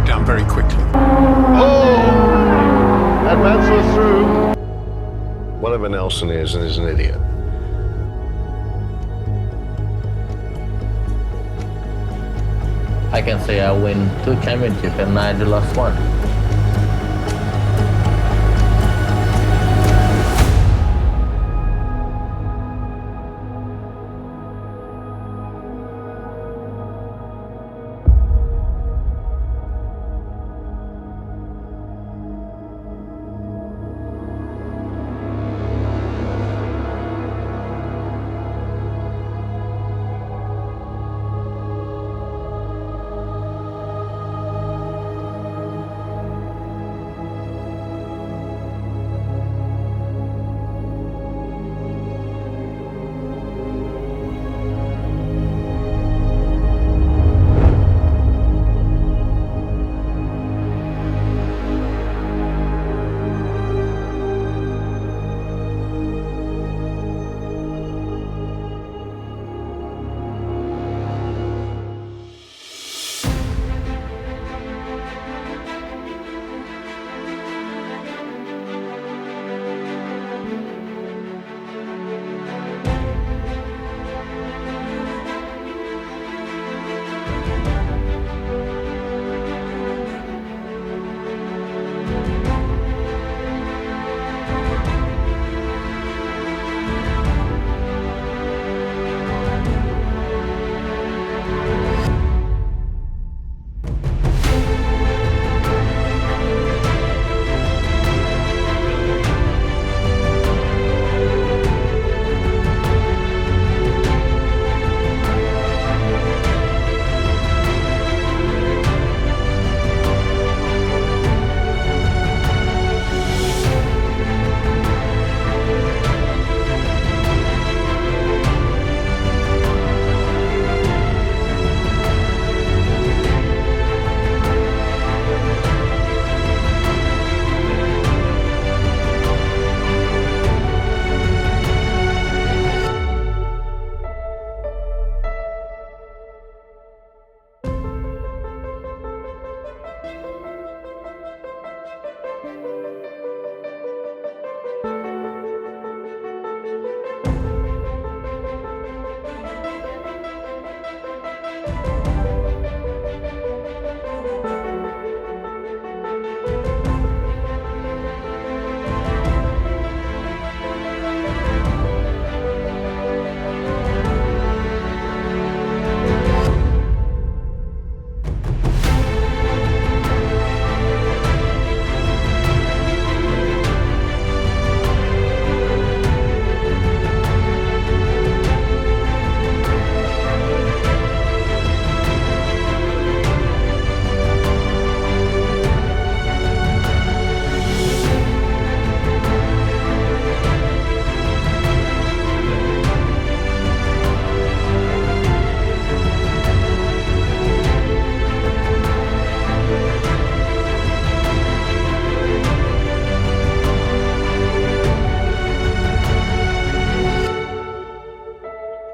down very quickly. Oh! And Mansell is through. Whatever Nelson is an idiot. I can say I win 2 championships and Nigel lost 1.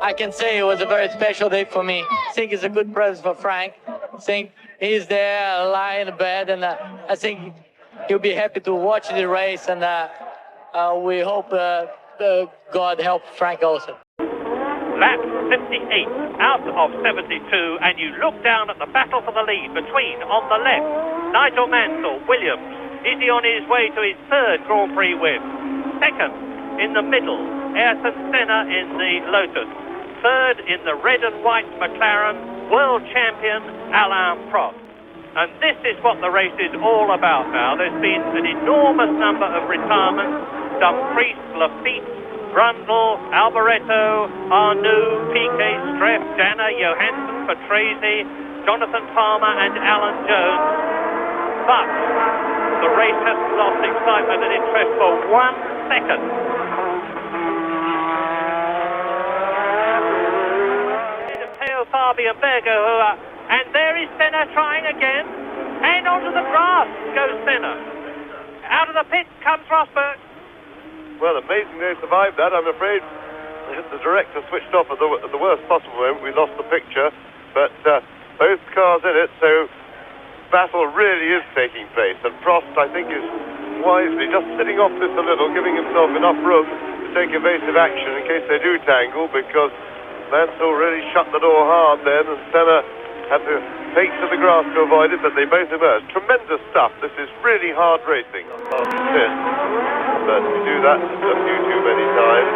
I can say it was a very special day for me. I think it's a good present for Frank. I think he's there lying in bed, and I think he'll be happy to watch the race, and we hope God help Frank also. Lap 58 out of 72, and you look down at the battle for the lead between, on the left, Nigel Mansell, Williams. Is he on his way to his 3rd Grand Prix win? Second, in the middle, Ayrton Senna in the Lotus. Third, in the red and white McLaren, world champion Alain Prost. And this is what the race is all about now. There's been an enormous number of retirements. Dumfries, Lafitte, Brundle, Alboreto, Arnoux, Piquet, Streff, Danner, Johansson, Patrese, Jonathan Palmer and Alan Jones. But the race hasn't lost excitement and interest for 1 second. Fabi and Berger, and there is Senna trying again, and onto the grass goes Senna. Out of the pit comes Rosberg. Well, amazing they survived that. I'm afraid the director switched off at the worst possible moment. We lost the picture, but both cars in it, so battle really is taking place, and Prost, I think, is wisely just sitting off this a little, giving himself enough room to take evasive action in case they do tangle, because Mansell really shut the door hard then, and Senna had to take to the grass to avoid it, but they both emerged. Tremendous stuff. This is really hard racing. But we do that a few too many times.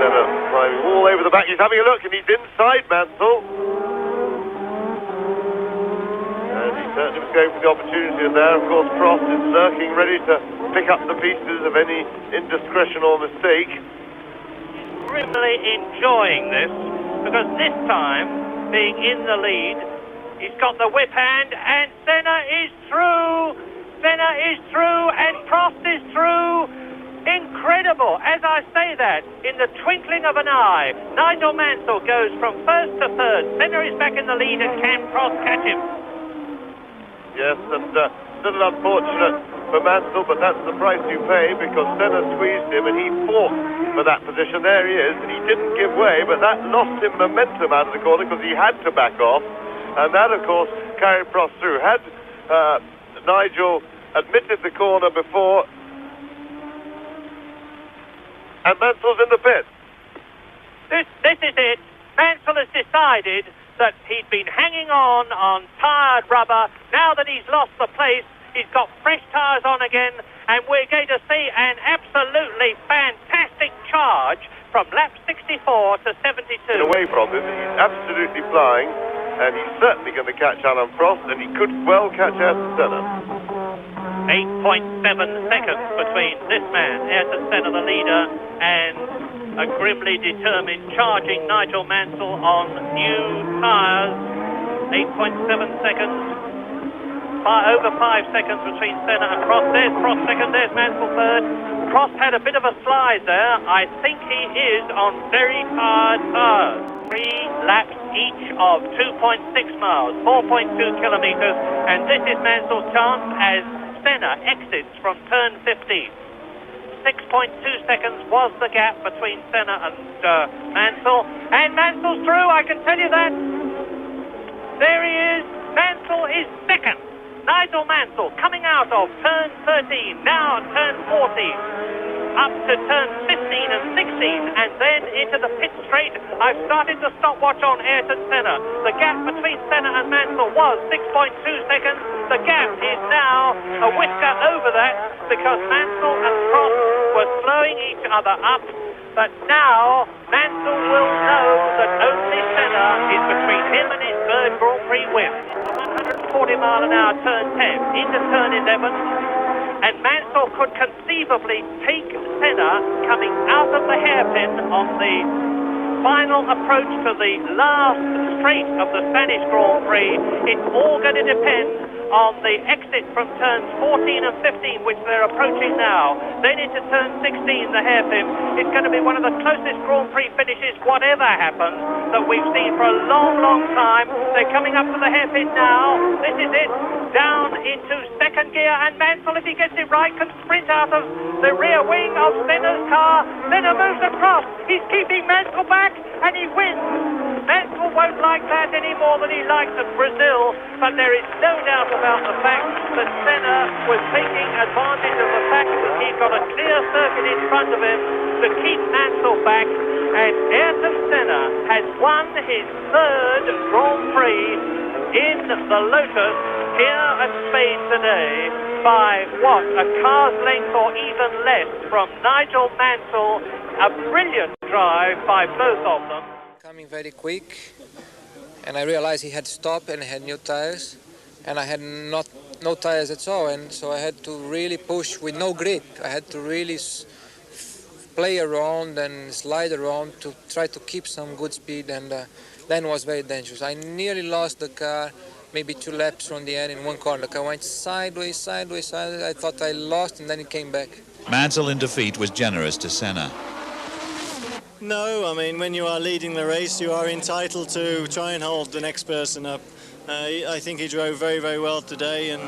Senna climbing all over the back. He's having a look, and he's inside Mansell. And he certainly was going for the opportunity there. Of course, Prost is lurking, ready to pick up the pieces of any indiscretion or mistake. Grimly enjoying this, because this time, being in the lead, he's got the whip hand, and Senna is through! Senna is through, and Prost is through! Incredible! As I say that, in the twinkling of an eye, Nigel Mansell goes from first to third. Senna is back in the lead, and can Prost catch him? Yes, and still unfortunate for Mansell, but that's the price you pay, because Senna squeezed him and he fought for that position. There he is, and he didn't give way, but that lost him momentum out of the corner because he had to back off, and that, of course, carried Prost through. Had Nigel admitted the corner before, and Mansell's in the pit. This is it. Mansell has decided that he'd been hanging on tired rubber. Now that he's lost the place, he's got fresh tyres on again, and we're going to see an absolutely fantastic charge from lap 64 to 72. Away from him, he's absolutely flying, and he's certainly going to catch Alan Prost, and he could well catch Ayrton Senna. 8.7 seconds between this man, Ayrton Senna, the leader, and a grimly determined charging Nigel Mansell on new tyres. 8.7 seconds. Over 5 seconds between Senna and Prost. There's Prost second, there's Mansell third. Prost had a bit of a slide there. I think he is on very tired tyres. 3 laps each of 2.6 miles, 4.2 kilometres, and this is Mansell's chance as Senna exits from turn 15. 6.2 seconds was the gap between Senna and Mansell. And Mansell's through, I can tell you that. There he is. Mansell is second. Nigel Mansell coming out of turn 13, now turn 14, up to turn 15 and 16, and then into the pit straight. I've started the stopwatch on Ayrton Senna. The gap between Senna and Mansell was 6.2 seconds. The gap is now a whisker over that, because Mansell and Prost were slowing each other up. But now Mansell will know that only Senna is between him and his third Grand Prix win. 140-mile-an-hour turn 10 into turn 11, and Mansell could conceivably take Senna coming out of the hairpin on the final approach to the last straight of the Spanish Grand Prix. It's all going to depend on the exit from turns 14 and 15, which they're approaching now. Then into turn 16, the hairpin. It's going to be one of the closest Grand Prix finishes, whatever happens, that we've seen for a long, long time. They're coming up to the hairpin now. This is it. Down into second gear, and Mansell, if he gets it right, can sprint out of the rear wing of Senna's car. Senna moves across. He's keeping Mansell back, and he wins. Mansell won't like that any more than he likes at Brazil, but there is no doubt about the fact that Senna was taking advantage of the fact that he's got a clear circuit in front of him to keep Mansell back, and Ayrton Senna has won his third Grand Prix in the Lotus here at Spain today by, what, a car's length or even less from Nigel Mansell. A brilliant drive by both of them. Coming very quick, and I realized he had stopped and had new tires, and I had no tires at all, and so I had to really push with no grip. I had to really play around and slide around to try to keep some good speed, and then was very dangerous. I nearly lost the car, maybe 2 laps from the end in one corner. The car went sideways, sideways, sideways. I thought I lost, and then it came back. Mansell in defeat was generous to Senna. No, I mean, when you are leading the race, you are entitled to try and hold the next person up. I think he drove very, very well today, and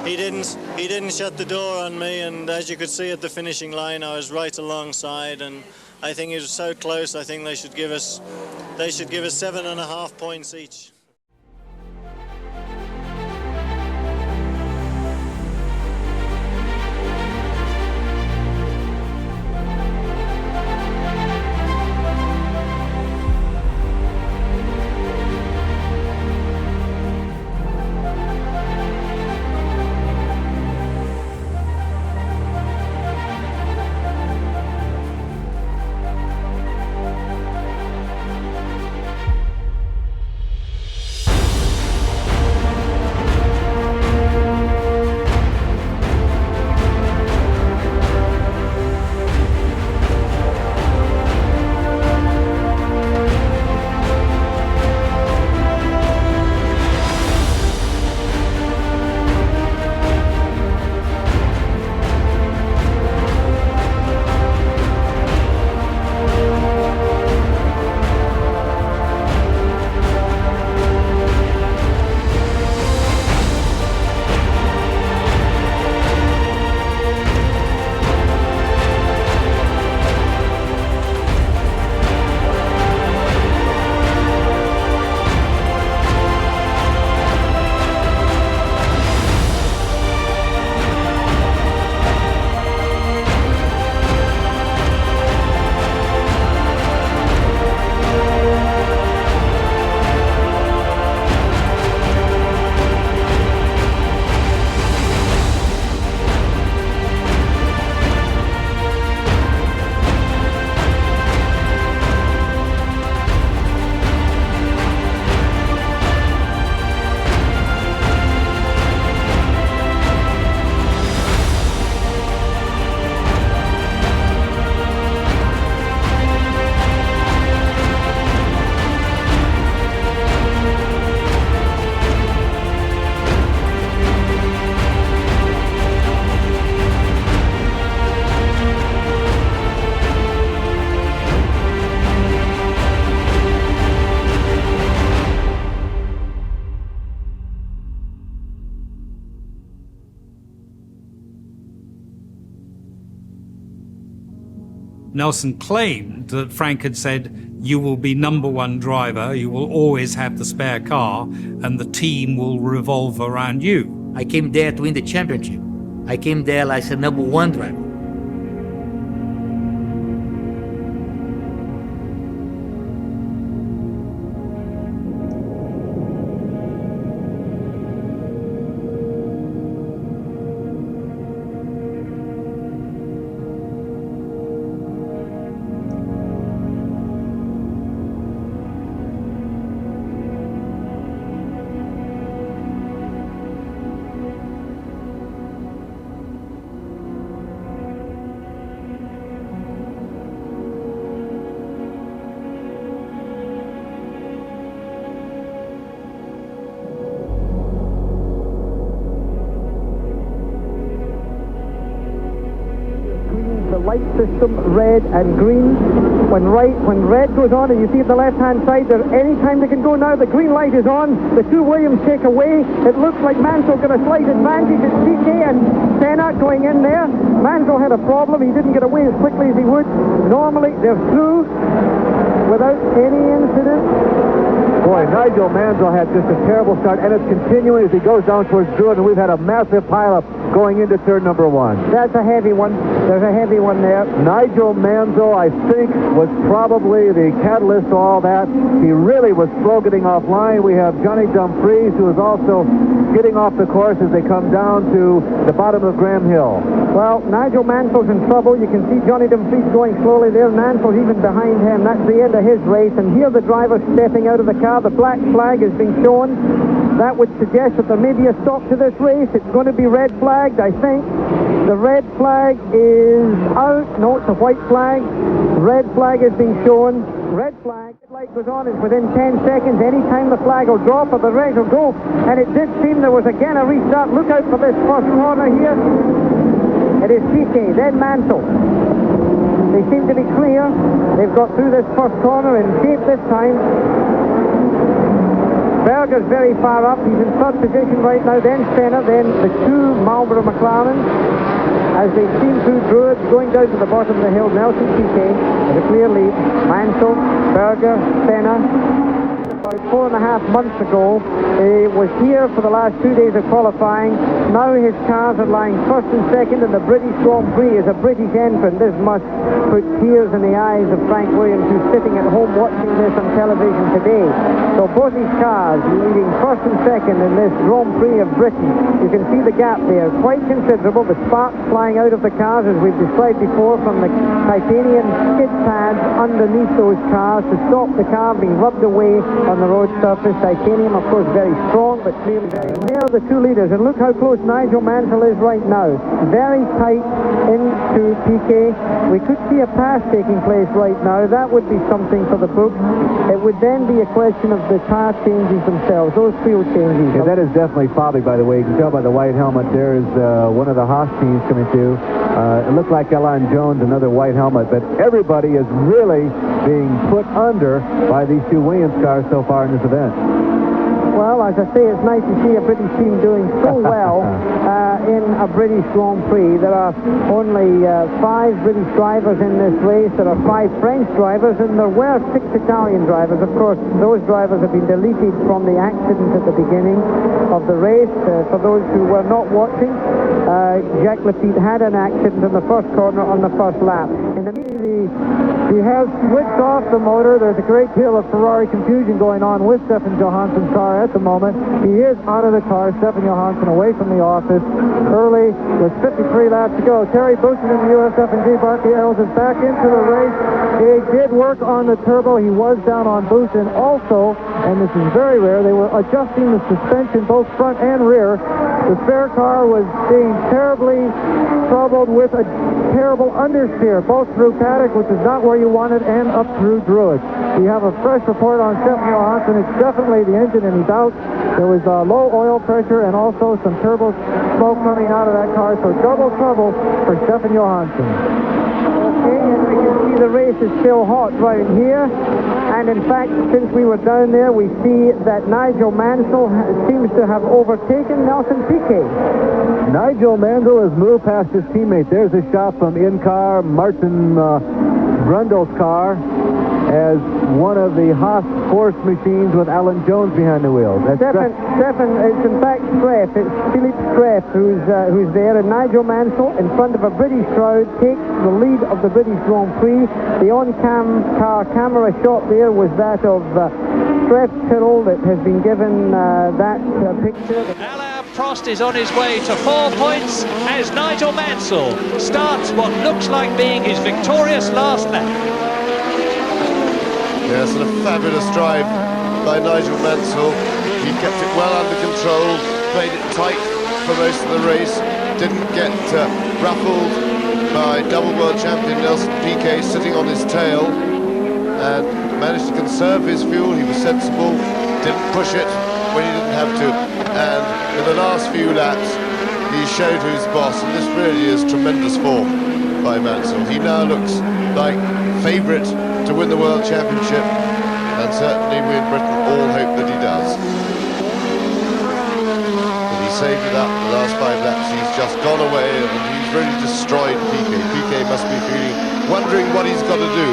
he didn't shut the door on me. And as you could see at the finishing line, I was right alongside, and I think it was so close. I think they should give us 7.5 points each. Nelson claimed that Frank had said, you will be #1 driver, you will always have the spare car, and the team will revolve around you. I came there to win the championship. I came there as a #1 driver. Light system, red and green. When red goes on, and you see at the left-hand side, there any time they can go now. The green light is on. The two Williams take away. It looks like Mansell got a slight advantage. It's Piquet and Senna going in there. Mansell had a problem. He didn't get away as quickly as he would. Normally, they're through without any incident. Boy, Nigel Mansell had just a terrible start, and it's continuing as he goes down towards Druid, and we've had a massive pileup going into turn #1. That's a heavy one. There's a heavy one there. Nigel Mansell, I think, was probably the catalyst to all that. He really was slow getting offline. We have Johnny Dumfries, who is also getting off the course as they come down to the bottom of Graham Hill. Well, Nigel Mansell's in trouble. You can see Johnny Dumfries going slowly there. Mansell's even behind him. That's the end of his race. And here the driver stepping out of the car. The black flag is being shown. That would suggest that there may be a stop to this race. It's going to be red flagged, I think. The red flag is out. No, it's a white flag. Red flag is being shown. Red flag. The light goes on. It's within 10 seconds. Any time the flag will drop or the red will go. And it did seem there was again a restart. Look out for this first corner here. It is Piquet, then Mansell. They seem to be clear. They've got through this first corner in shape this time. Berger's very far up. He's in third position right now. Then Senna, then the two Marlboro McLarens. As they steam through Druids, going down to the bottom of the hill, Nelson Piquet with a clear lead. Mansell, Berger, Senna. About 4.5 months ago, he was here for the last 2 days of qualifying. Now his cars are lying first and second in the British Grand Prix as a British entrant. This must put tears in the eyes of Frank Williams, who's sitting at home watching this on television today. So both these cars leading first and second in this Grand Prix of Britain. You can see the gap there, quite considerable. The sparks flying out of the cars, as we've described before, from the titanium skid pads underneath those cars to stop the car being rubbed away on the road surface. Titanium, of course, very strong, but clearly very... There are the two leaders, and look how close Nigel Mansell is right now. Very tight into Piquet. We could see a pass taking place right now. That would be something for the books. It would then be a question of the car changes themselves, those fuel changes. Yeah, that is definitely Fabi, by the way. You can tell by the white helmet there is one of the Haas teams coming through. It looked like Alan Jones, another white helmet, but everybody is really being put under by these two Williams cars so far in this event. Well, as I say, it's nice to see a British team doing so well in a British Grand Prix. There are only 5 British drivers in this race. There are 5 French drivers, and there were 6 Italian drivers. Of course, those drivers have been deleted from the accident at the beginning of the race. For those who were not watching, Jacques Lafitte had an accident in the first corner on the first lap. In the he has switched off the motor. There's a great deal of Ferrari confusion going on with Stefan Johansson's car at the moment. He is out of the car, Stefan Johansson, away from the office early with 53 laps to go. Terry Boushin in the USF&G Barkley Ells is back into the race. He did work on the turbo. He was down on Boushin also, and this is very rare. They were adjusting the suspension both front and rear. The spare car was being terribly troubled with a terrible understeer, both through Paddock, which is not where you want it, and up through Druid. We have a fresh report on Stefan Johansson. It's definitely the engine in doubt. There was low oil pressure and also some turbo smoke coming out of that car, so double trouble for Stefan Johansson. Okay, and we can see the the race is still hot round here, and in fact, since we were down there, we see that Nigel Mansell seems to have overtaken Nelson Piquet. Nigel Mansell has moved past his teammate. There's a shot from in-car Martin Brundle's car as one of the Haas Force machines with Alan Jones behind the wheel. Stefan, it's in fact Streff. It's Philippe Streff who's there, and Nigel Mansell in front of a British crowd takes the lead of the British Grand Prix. The on-car camera shot there was that of Streff Tyrrell that has been given that picture. Prost is on his way to 4 points as Nigel Mansell starts what looks like being his victorious last lap. Yes, and a fabulous drive by Nigel Mansell. He kept it well under control, played it tight for most of the race, didn't get ruffled by double world champion Nelson Piquet sitting on his tail, and managed to conserve his fuel. He was sensible, didn't push it when he didn't have to, and in the last few laps he showed who's boss, and this really is tremendous form by Mansell. He now looks like favourite to win the World Championship, and certainly we in Britain all hope that he does. But he saved it up the last 5 laps. He's just gone away and he's really destroyed Piquet. Piquet must be wondering what he's got to do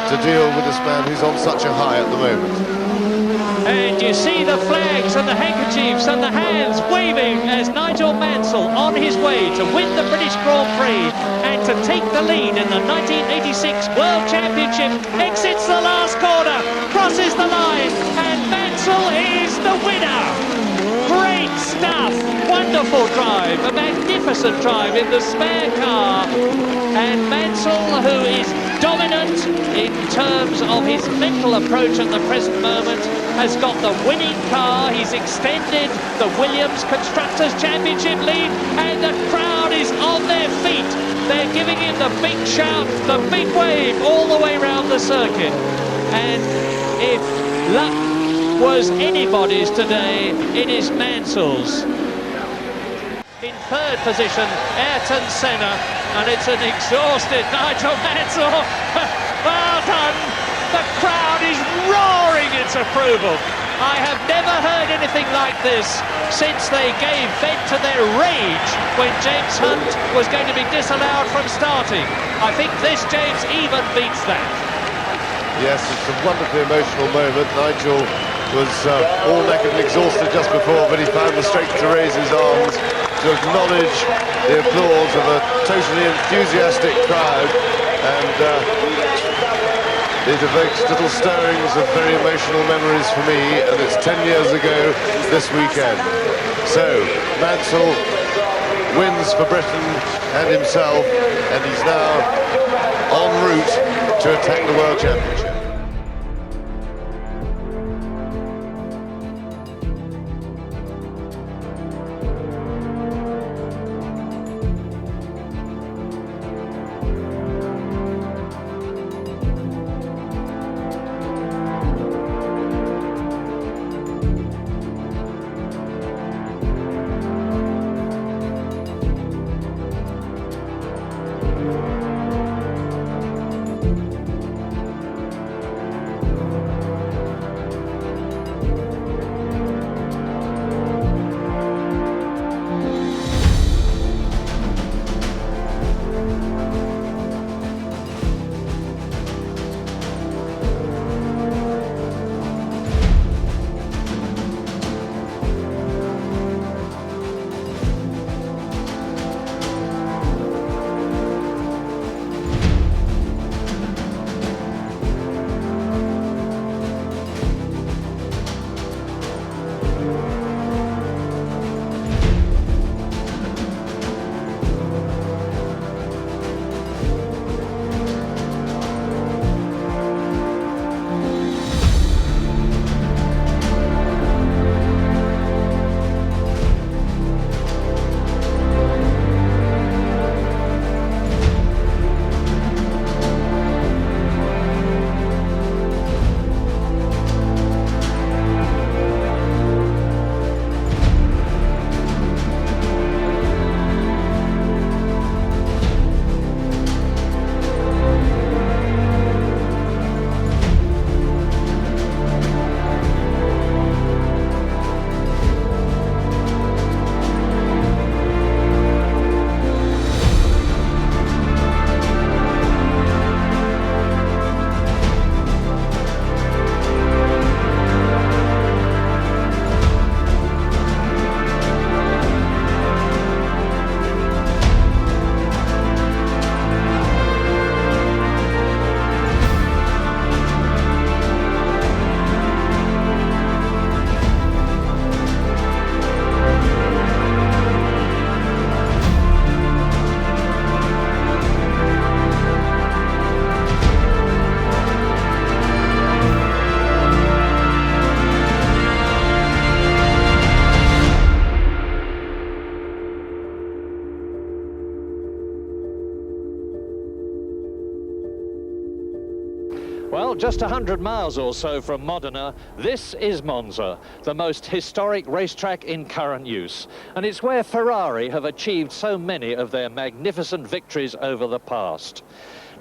to deal with this man who's on such a high at the moment. And you see the flags and the handkerchiefs and the hands waving as Nigel Mansell on his way to win the British Grand Prix and to take the lead in the 1986 World Championship. Exits the last corner, crosses the line, and Mansell is the winner. Great stuff, wonderful drive, a magnificent drive in the spare car, and Mansell, who is dominant in terms of his mental approach at the present moment, has got the winning car. He's extended the Williams Constructors' Championship lead, and the crowd is on their feet. They're giving him the big shout, the big wave all the way around the circuit. And if luck was anybody's today, it is Mansell's. In third position, Ayrton Senna, and it's an exhausted Nigel Mansell. Well done. The crowd is roaring its approval. I have never heard anything like this since they gave vent to their rage when James Hunt was going to be disallowed from starting. I think this, James, even beats that. Yes, it's a wonderfully emotional moment. Nigel was all naked and exhausted just before, but he found the strength to raise his arms to acknowledge the applause of a totally enthusiastic crowd, and it evokes little stirrings of very emotional memories for me, and it's 10 years ago this weekend. So Mansell wins for Britain and himself, and he's now en route to attack the World Championship. Well, just 100 miles or so from Modena, this is Monza, the most historic racetrack in current use. And it's where Ferrari have achieved so many of their magnificent victories over the past.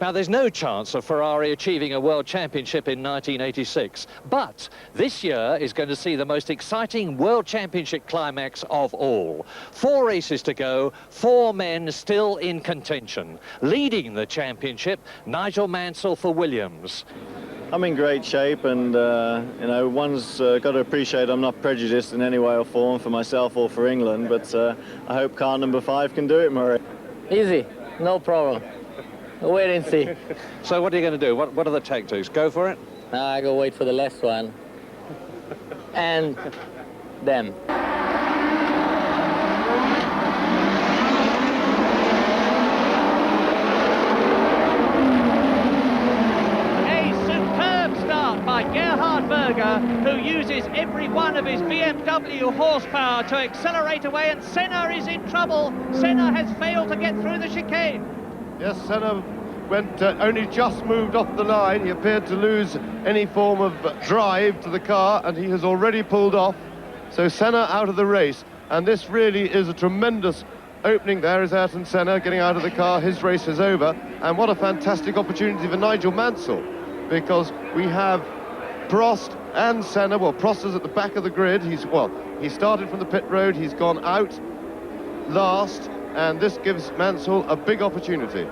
Now, there's no chance of Ferrari achieving a world championship in 1986, but this year is going to see the most exciting world championship climax of all. 4 races to go, 4 men still in contention. Leading the championship, Nigel Mansell for Williams. I'm in great shape, and you know, one's got to appreciate I'm not prejudiced in any way or form for myself or for England, but I hope car number 5 can do it, Murray. Easy, no problem. Wait and see. So what are you going to do? What are the tactics? Go for it? I go wait for the last one. And them. By Gerhard Berger, who uses every one of his BMW horsepower to accelerate away, and Senna is in trouble. Senna has failed to get through the chicane. Yes, Senna went only just moved off the line. He appeared to lose any form of drive to the car, and he has already pulled off. So Senna out of the race, and this really is a tremendous opening. There is Ayrton Senna getting out of the car. His race is over, and what a fantastic opportunity for Nigel Mansell, because we have Prost and Senna. Well, Prost is at the back of the grid. He started from the pit road. He's gone out last, and this gives Mansell a big opportunity.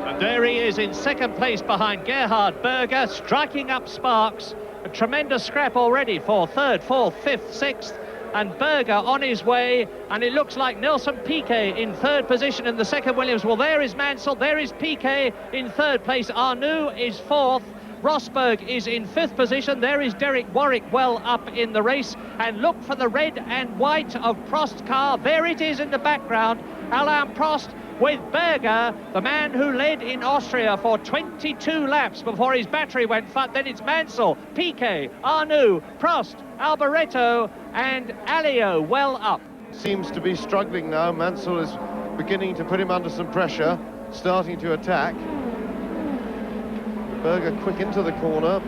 And there he is in second place behind Gerhard Berger, striking up sparks. A tremendous scrap already for third, fourth, fifth, sixth, and Berger on his way, and it looks like Nelson Piquet in third position in the second Williams. Well, there is Mansell, there is Piquet in third place, Arnoux is fourth, Rosberg is in fifth position. There is Derek Warwick well up in the race. And look for the red and white of Prost's car. There it is in the background. Alain Prost with Berger, the man who led in Austria for 22 laps before his battery went flat. Then it's Mansell, Piquet, Arnoux, Prost, Alboreto and Alio well up. Seems to be struggling now. Mansell is beginning to put him under some pressure, starting to attack. Berger quick into the corner.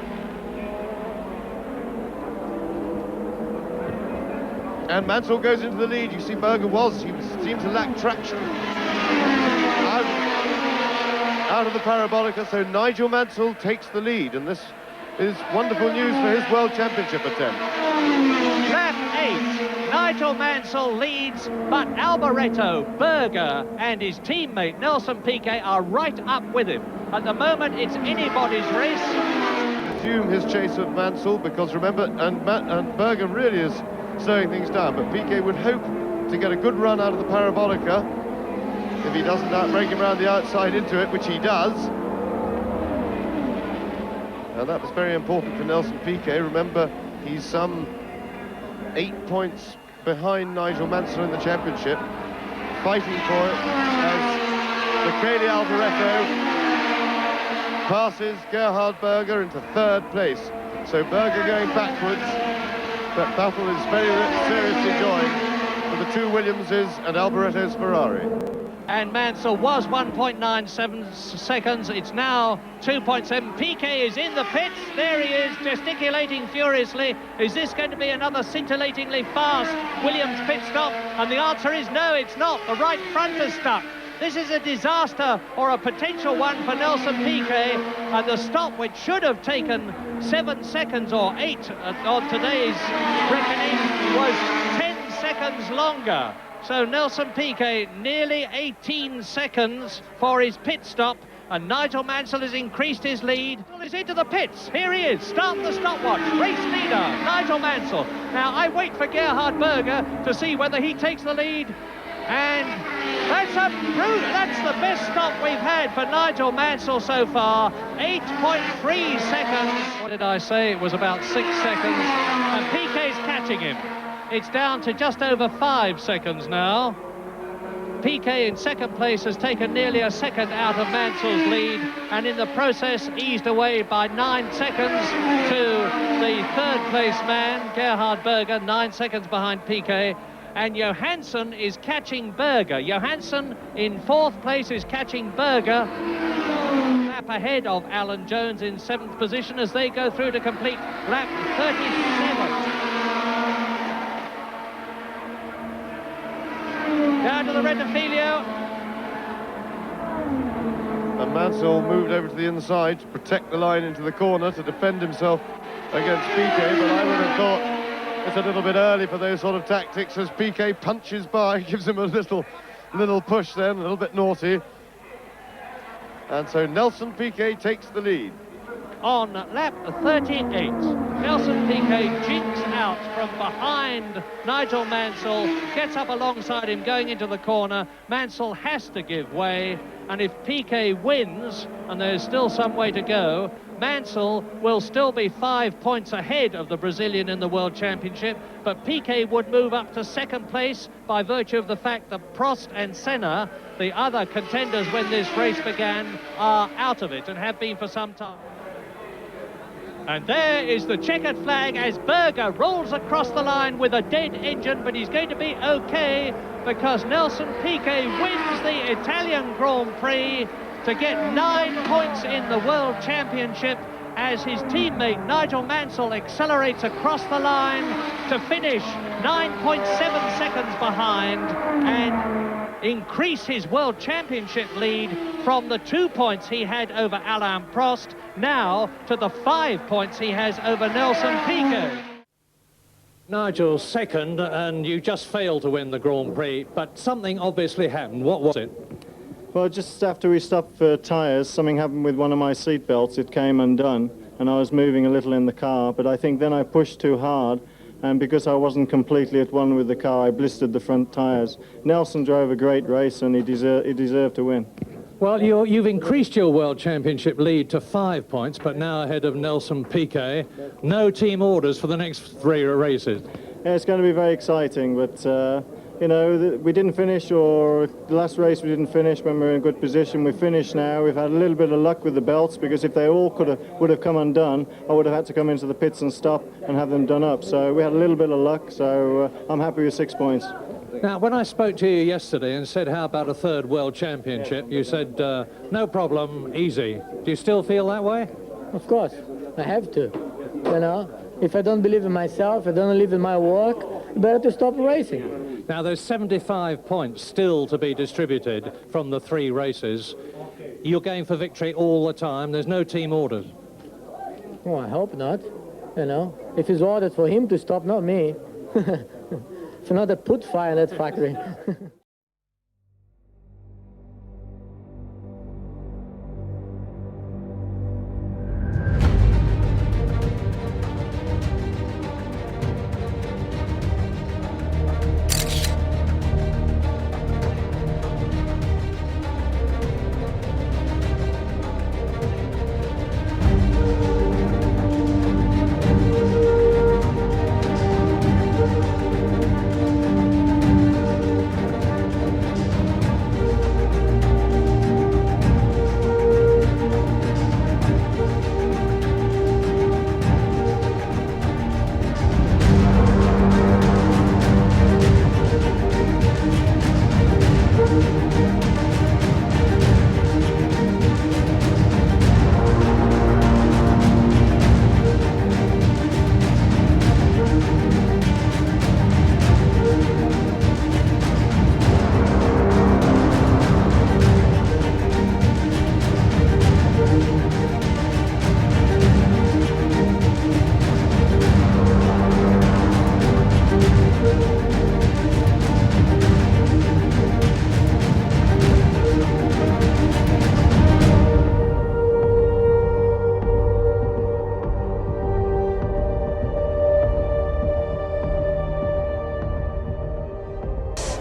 And Mansell goes into the lead. You see Berger he seemed to lack traction. Out of the parabolica, so Nigel Mansell takes the lead, and this is wonderful news for his World Championship attempt. Lap 8, Nigel Mansell leads, but Alboreto, Berger and his teammate Nelson Piquet are right up with him. At the moment, it's anybody's race. Resume his chase of Mansell, because remember, and Berger really is slowing things down, but Piquet would hope to get a good run out of the parabolica if he doesn't break him around the outside into it, which he does. And that was very important for Nelson Piquet. Remember, he's some 8 points behind Nigel Mansell in the championship, fighting for it as Michele Alboreto passes Gerhard Berger into third place. So Berger going backwards. That battle is very seriously joined for the two Williamses and Alboreto's Ferrari. And Mansell was 1.97 seconds. It's now 2.7. Piquet is in the pits. There he is, gesticulating furiously. Is this going to be another scintillatingly fast Williams pit stop? And the answer is no, it's not. The right front is stuck. This is a disaster, or a potential one, for Nelson Piquet. And the stop, which should have taken 7 seconds or 8 on today's reckoning, was 10 seconds longer. So Nelson Piquet nearly 18 seconds for his pit stop, and Nigel Mansell has increased his lead. He's into the pits. Here he is. Start the stopwatch. Race leader, Nigel Mansell. Now I wait for Gerhard Berger to see whether he takes the lead. And that's the best stop we've had for Nigel Mansell so far. 8.3 seconds. What did I say? It was about 6 seconds. And Piquet's catching him. It's down to just over 5 seconds now. Piquet in second place has taken nearly a second out of Mansell's lead, and in the process eased away by 9 seconds to the third place man, Gerhard Berger, 9 seconds behind Piquet. And Johansson is catching Berger. Johansson in fourth place is catching Berger. Lap ahead of Alan Jones in 7th position as they go through to complete lap 37. Down to the Rettifilio. And Mansell moved over to the inside to protect the line into the corner to defend himself against Piquet, but I would have thought it's a little bit early for those sort of tactics as Piquet punches by, gives him a little push then, a little bit naughty. And so Nelson Piquet takes the lead. On lap 38, Nelson Piquet jinks out from behind Nigel Mansell, gets up alongside him going into the corner. Mansell has to give way, and if Piquet wins, and there's still some way to go, Mansell will still be 5 points ahead of the Brazilian in the World Championship, but Piquet would move up to 2nd place by virtue of the fact that Prost and Senna, the other contenders when this race began, are out of it and have been for some time. And there is the checkered flag as Berger rolls across the line with a dead engine, but he's going to be okay because Nelson Piquet wins the Italian Grand Prix to get 9 points in the World Championship as his teammate Nigel Mansell accelerates across the line to finish 9.7 seconds behind and increase his World Championship lead from the 2 points he had over Alain Prost now to the 5 points he has over Nelson Piquet. Nigel, 2nd, and you just failed to win the Grand Prix, but something obviously happened. What was it? Well, just after we stopped for tyres, something happened with one of my seat belts. It came undone, and I was moving a little in the car, but I think then I pushed too hard, and because I wasn't completely at one with the car, I blistered the front tyres. Nelson drove a great race, and he deserved to win. Well, you've increased your World Championship lead to 5 points, but now ahead of Nelson Piquet. No team orders for the next 3 races. Yeah, it's going to be very exciting, but you know, we didn't finish, or the last race we didn't finish when we were in good position. We finished now. We've had a little bit of luck with the belts, because if they all would have come undone, I would have had to come into the pits and stop and have them done up. So we had a little bit of luck, so I'm happy with 6 points. Now, when I spoke to you yesterday and said, how about a 3rd World Championship, you said, no problem, easy. Do you still feel that way? Of course, I have to. You know, if I don't believe in myself, I don't believe in my work, better to stop racing. Now, there's 75 points still to be distributed from the 3 races. You're going for victory all the time. There's no team orders. Well, I hope not. You know, if it's ordered for him to stop, not me. It's another put fire in that factory.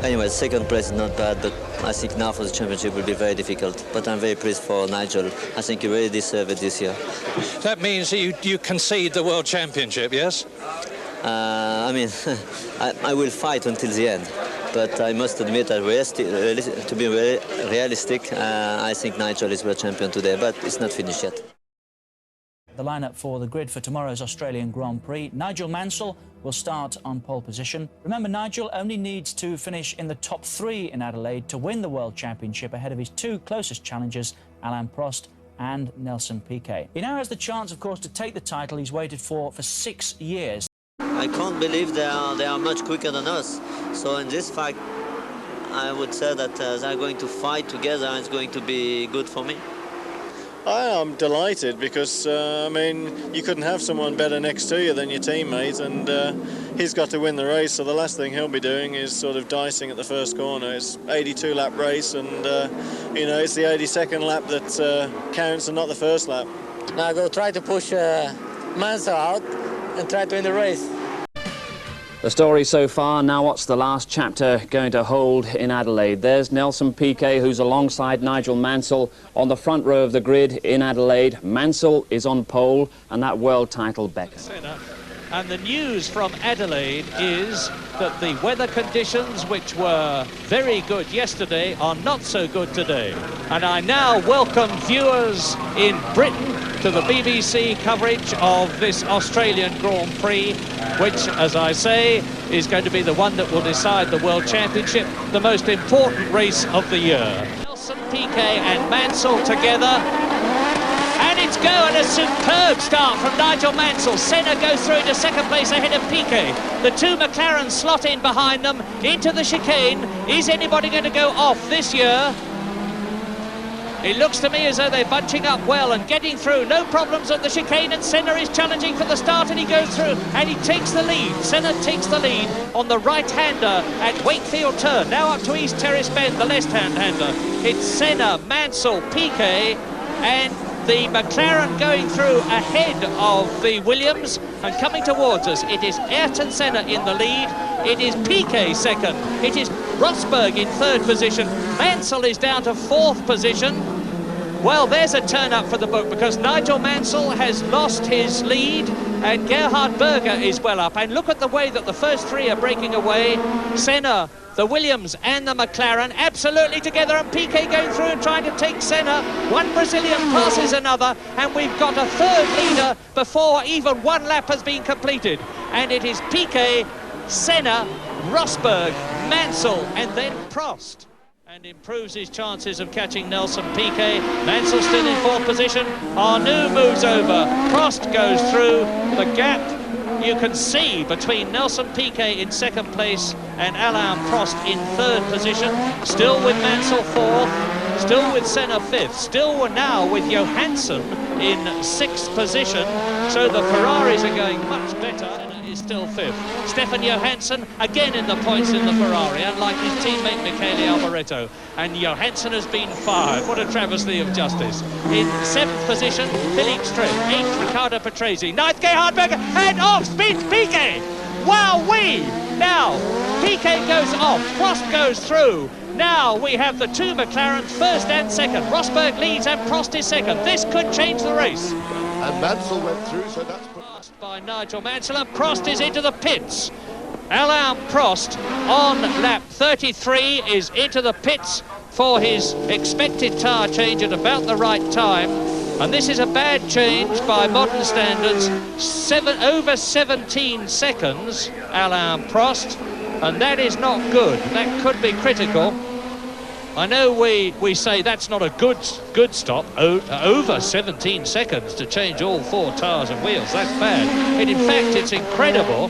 Anyway, 2nd place is not bad, but I think now for the championship will be very difficult. But I'm very pleased for Nigel. I think he really deserved it this year. That means you concede the World Championship, yes? I mean, I will fight until the end. But I must admit that to be very realistic, I think Nigel is world champion today, but it's not finished yet. The lineup for the grid for tomorrow's Australian Grand Prix. Nigel Mansell will start on pole position. Remember, Nigel only needs to finish in the top 3 in Adelaide to win the World Championship ahead of his 2 closest challengers, Alain Prost and Nelson Piquet. He now has the chance, of course, to take the title he's waited for 6 years. I can't believe they are much quicker than us. So in this fact, I would say that they're going to fight together and it's going to be good for me. I am delighted because, I mean, you couldn't have someone better next to you than your teammate, and he's got to win the race, so the last thing he'll be doing is sort of dicing at the first corner. It's 82-lap race, and, you know, it's the 82nd lap that counts and not the first lap. Now I go try to push Mansell out and try to win the race. The story so far, now what's the last chapter going to hold in Adelaide? There's Nelson Piquet, who's alongside Nigel Mansell on the front row of the grid in Adelaide. Mansell is on pole, and that world title beckons. And the news from Adelaide is that the weather conditions, which were very good yesterday, are not so good today. And I now welcome viewers in Britain to the BBC coverage of this Australian Grand Prix, which, as I say, is going to be the one that will decide the World Championship, the most important race of the year. Nelson Piquet and Mansell together. And it's go, and a superb start from Nigel Mansell. Senna goes through into second place ahead of Piquet. The two McLarens slot in behind them into the chicane. Is anybody going to go off this year? It looks to me as though they're bunching up well and getting through. No problems at the chicane, and Senna is challenging for the start, and he goes through and he takes the lead. Senna takes the lead on the right-hander at Wakefield Turn. Now up to East Terrace Bend, the left-hand hander. It's Senna, Mansell, Piquet, and the McLaren going through ahead of the Williams and coming towards us. It is Ayrton Senna in the lead. It is Piquet second. It is Rosberg in third position. Mansell is down to fourth position. Well, there's a turn up for the book because Nigel Mansell has lost his lead and Gerhard Berger is well up. And look at the way that the first three are breaking away. Senna, the Williams and the McLaren absolutely together, and Piquet going through and trying to take Senna. One Brazilian passes another, and we've got a third leader before even one lap has been completed. And it is Piquet, Senna, Rosberg, Mansell, and then Prost. And improves his chances of catching Nelson Piquet. Mansell still in fourth position. Arnoux moves over. Prost goes through. The gap you can see between Nelson Piquet in second place and Alain Prost in third position. Still with Mansell fourth. Still with Senna fifth. Still now with Johansson in sixth position. So the Ferraris are going much better. Is still fifth. Stefan Johansson again in the points in the Ferrari, unlike his teammate Michele Alboreto. And Johansson has been fired. What a travesty of justice. In seventh position, Philippe Strait. Eighth, Riccardo Patrese. Ninth, Gerhard Berger. And off speeds Piquet. Wowee! Now, Piquet goes off. Prost goes through. Now we have the two McLarens, first and second. Rosberg leads and Prost is second. This could change the race. And Mansell went through, so that's... by Nigel Mansell, and Prost is into the pits. Alain Prost on lap 33 is into the pits for his expected tyre change at about the right time. And this is a bad change by modern standards. Over 17 seconds, Alain Prost, and that is not good. That could be critical. I know we say that's not a good stop. Over 17 seconds to change all four tyres and wheels. That's bad. And in fact, it's incredible.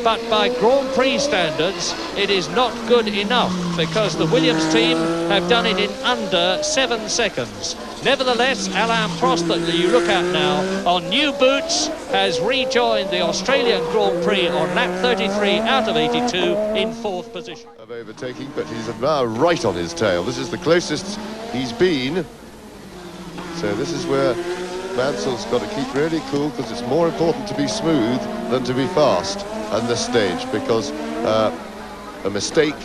But by Grand Prix standards, it is not good enough because the Williams team have done it in under 7 seconds. Nevertheless, Alain Prost, that you look at now on new boots, has rejoined the Australian Grand Prix on lap 33 out of 82 in fourth position. Of overtaking, but he's now right on his tail. This is the closest he's been. So this is where Mansell's got to keep really cool because it's more important to be smooth than to be fast on this stage because a mistake,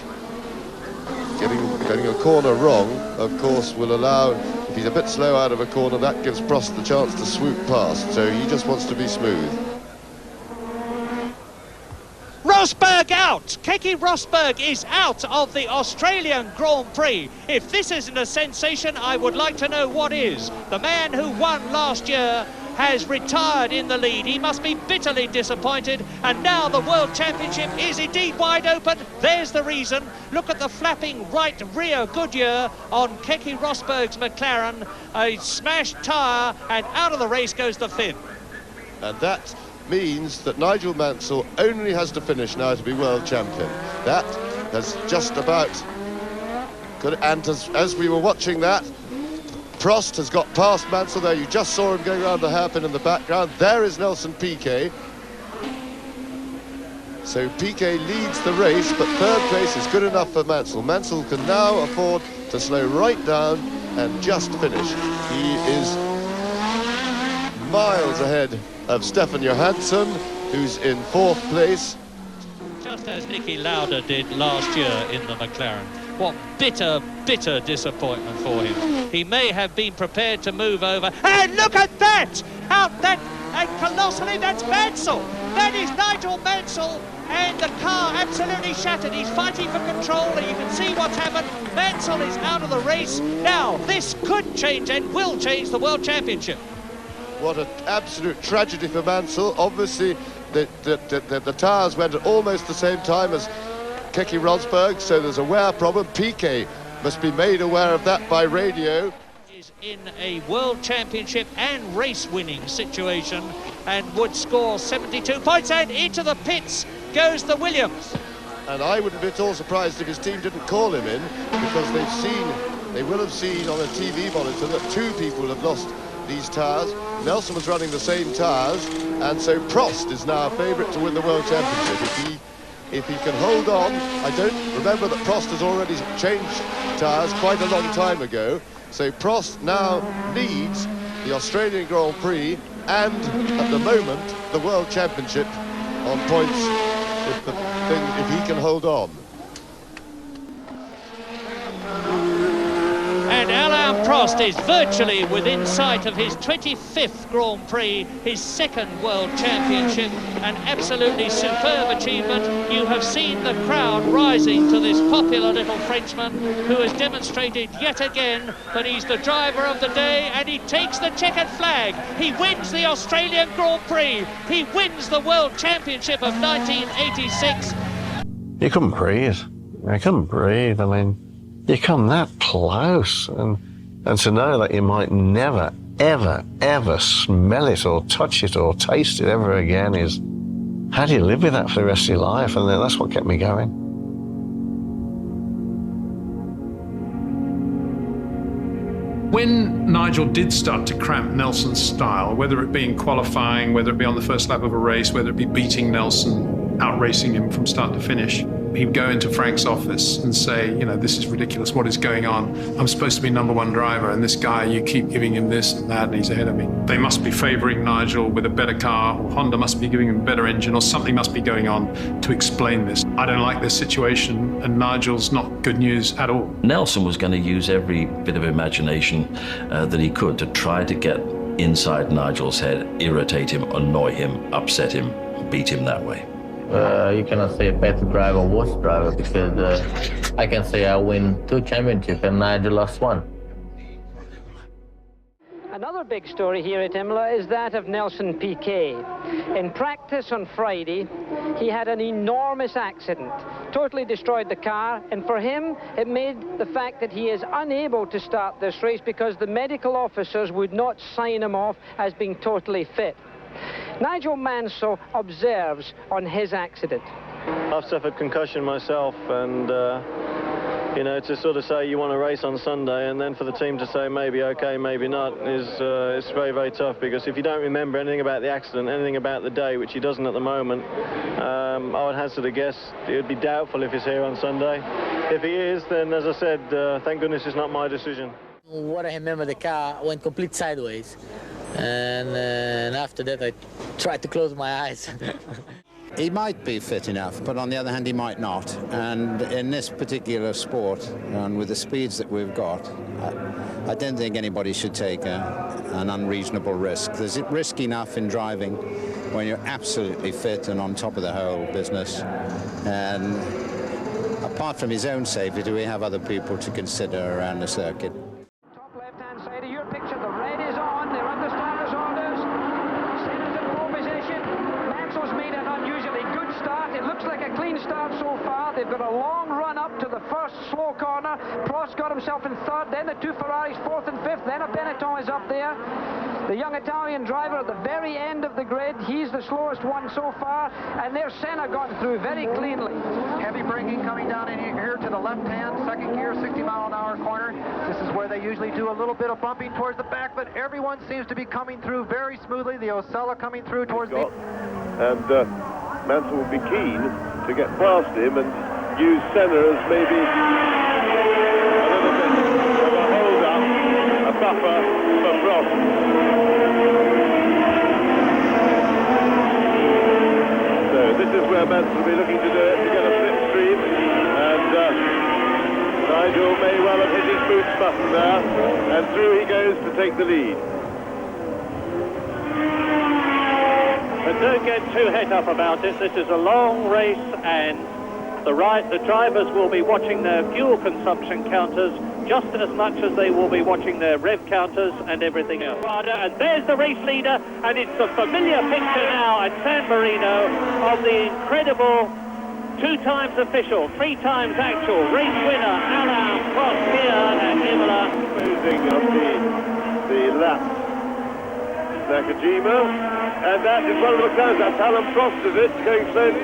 getting a corner wrong, of course, will allow, if he's a bit slow out of a corner, that gives Prost the chance to swoop past. So he just wants to be smooth. Rosberg out! Keke Rosberg is out of the Australian Grand Prix. If this isn't a sensation, I would like to know what is. The man who won last year has retired in the lead. He must be bitterly disappointed, and now the World Championship is indeed wide open. There's the reason. Look at the flapping right rear Goodyear on Keke Rosberg's McLaren. A smashed tyre, and out of the race goes the fifth. And that means that Nigel Mansell only has to finish now to be world champion. That has just about good. And as we were watching that, Prost has got past Mansell there. You just saw him going around the hairpin in the background. There is Nelson Piquet. So Piquet leads the race, but third place is good enough for Mansell. Mansell can now afford to slow right down and just finish. He is miles ahead of Stefan Johansson, who's in fourth place. Just as Niki Lauda did last year in the McLaren. What bitter, bitter disappointment for him. He may have been prepared to move over. And look at that! Out that, and colossally, that's Mansell! That is Nigel Mansell, and the car absolutely shattered. He's fighting for control, and you can see what's happened. Mansell is out of the race. Now, this could change and will change the World Championship. What an absolute tragedy for Mansell. Obviously, the tyres went at almost the same time as Keke Rosberg, so there's a wear problem. Piquet must be made aware of that by radio. Is in a World Championship and race-winning situation and would score 72 points, and into the pits goes the Williams. And I wouldn't be at all surprised if his team didn't call him in, because they will have seen on a TV monitor that two people have lost these tyres. Nelson was running the same tyres, and so Prost is now a favourite to win the World Championship. If he can hold on. I don't remember that Prost has already changed tyres quite a long time ago, so Prost now leads the Australian Grand Prix and, at the moment, the World Championship on points if he can hold on. And Alain Prost is virtually within sight of his 25th Grand Prix, his second World Championship, an absolutely superb achievement. You have seen the crowd rising to this popular little Frenchman who has demonstrated yet again that he's the driver of the day, and he takes the checkered flag. He wins the Australian Grand Prix. He wins the World Championship of 1986. You couldn't breathe. I couldn't breathe. I mean, you come that close, and to know that you might never, ever, ever smell it or touch it or taste it ever again is, how do you live with that for the rest of your life? And that's what kept me going. When Nigel did start to cramp Nelson's style, whether it be in qualifying, whether it be on the first lap of a race, whether it be beating Nelson, outracing him from start to finish, he'd go into Frank's office and say, you know, this is ridiculous, what is going on? I'm supposed to be #1 driver, and this guy, you keep giving him this and that, and he's ahead of me. They must be favouring Nigel with a better car, or Honda must be giving him a better engine, or something must be going on to explain this. I don't like this situation, and Nigel's not good news at all. Nelson was going to use every bit of imagination that he could to try to get inside Nigel's head, irritate him, annoy him, upset him, beat him that way. You cannot say better driver or worse driver, because I can say I win 2 championships and Nigel lost 1. Another big story here at Imola is that of Nelson Piquet. In practice on Friday, he had an enormous accident, totally destroyed the car, and for him, it made the fact that he is unable to start this race because the medical officers would not sign him off as being totally fit. Nigel Mansell observes on his accident. I've suffered concussion myself, and you know, to sort of say you want to race on Sunday and then for the team to say maybe okay, maybe not, is it's very, very tough, because if you don't remember anything about the accident, anything about the day, which he doesn't at the moment, I would hazard a guess it would be doubtful if he's here on Sunday. If he is, then as I said, thank goodness it's not my decision. What I remember, the car went complete sideways, and after that I tried to close my eyes. He might be fit enough, but on the other hand he might not. And in this particular sport, and with the speeds that we've got, I don't think anybody should take an unreasonable risk. There's risk enough in driving when you're absolutely fit and on top of the whole business. And apart from his own safety, we have other people to consider around the circuit. Top left-hand side of your picture, the red is on, they're under starter's orders. clean start so far. They've got a long run up to the first slow corner. Prost got himself in third, then the two Ferraris fourth and fifth, then a Benetton is up there. The young Italian driver at the very end of the grid, he's the slowest one so far, and there's Senna gone through very cleanly. Heavy braking coming down in here to the left-hand, second gear, 60-mile-an-hour corner. This is where they usually do a little bit of bumping towards the back, but everyone seems to be coming through very smoothly. The Osella coming through towards the... And Mansell will be keen to get past him and use Senna as maybe a little bit of a hold-up, a buffer for Prost. So this is where Mansell will be looking to do it, to get a slipstream, and Nigel may well have hit his boots button there, and through he goes to take the lead. But don't get too het up about it. This is a long race, and the drivers will be watching their fuel consumption counters just as much as they will be watching their rev counters and everything else. And there's the race leader, and it's a familiar picture now at San Marino of the incredible 2 times official, 3 times actual race winner, Alain Prost here at Imola. Moving of the lap, Nakajima, and that is one of the cars. That's Alain Prost, is it, going slowly?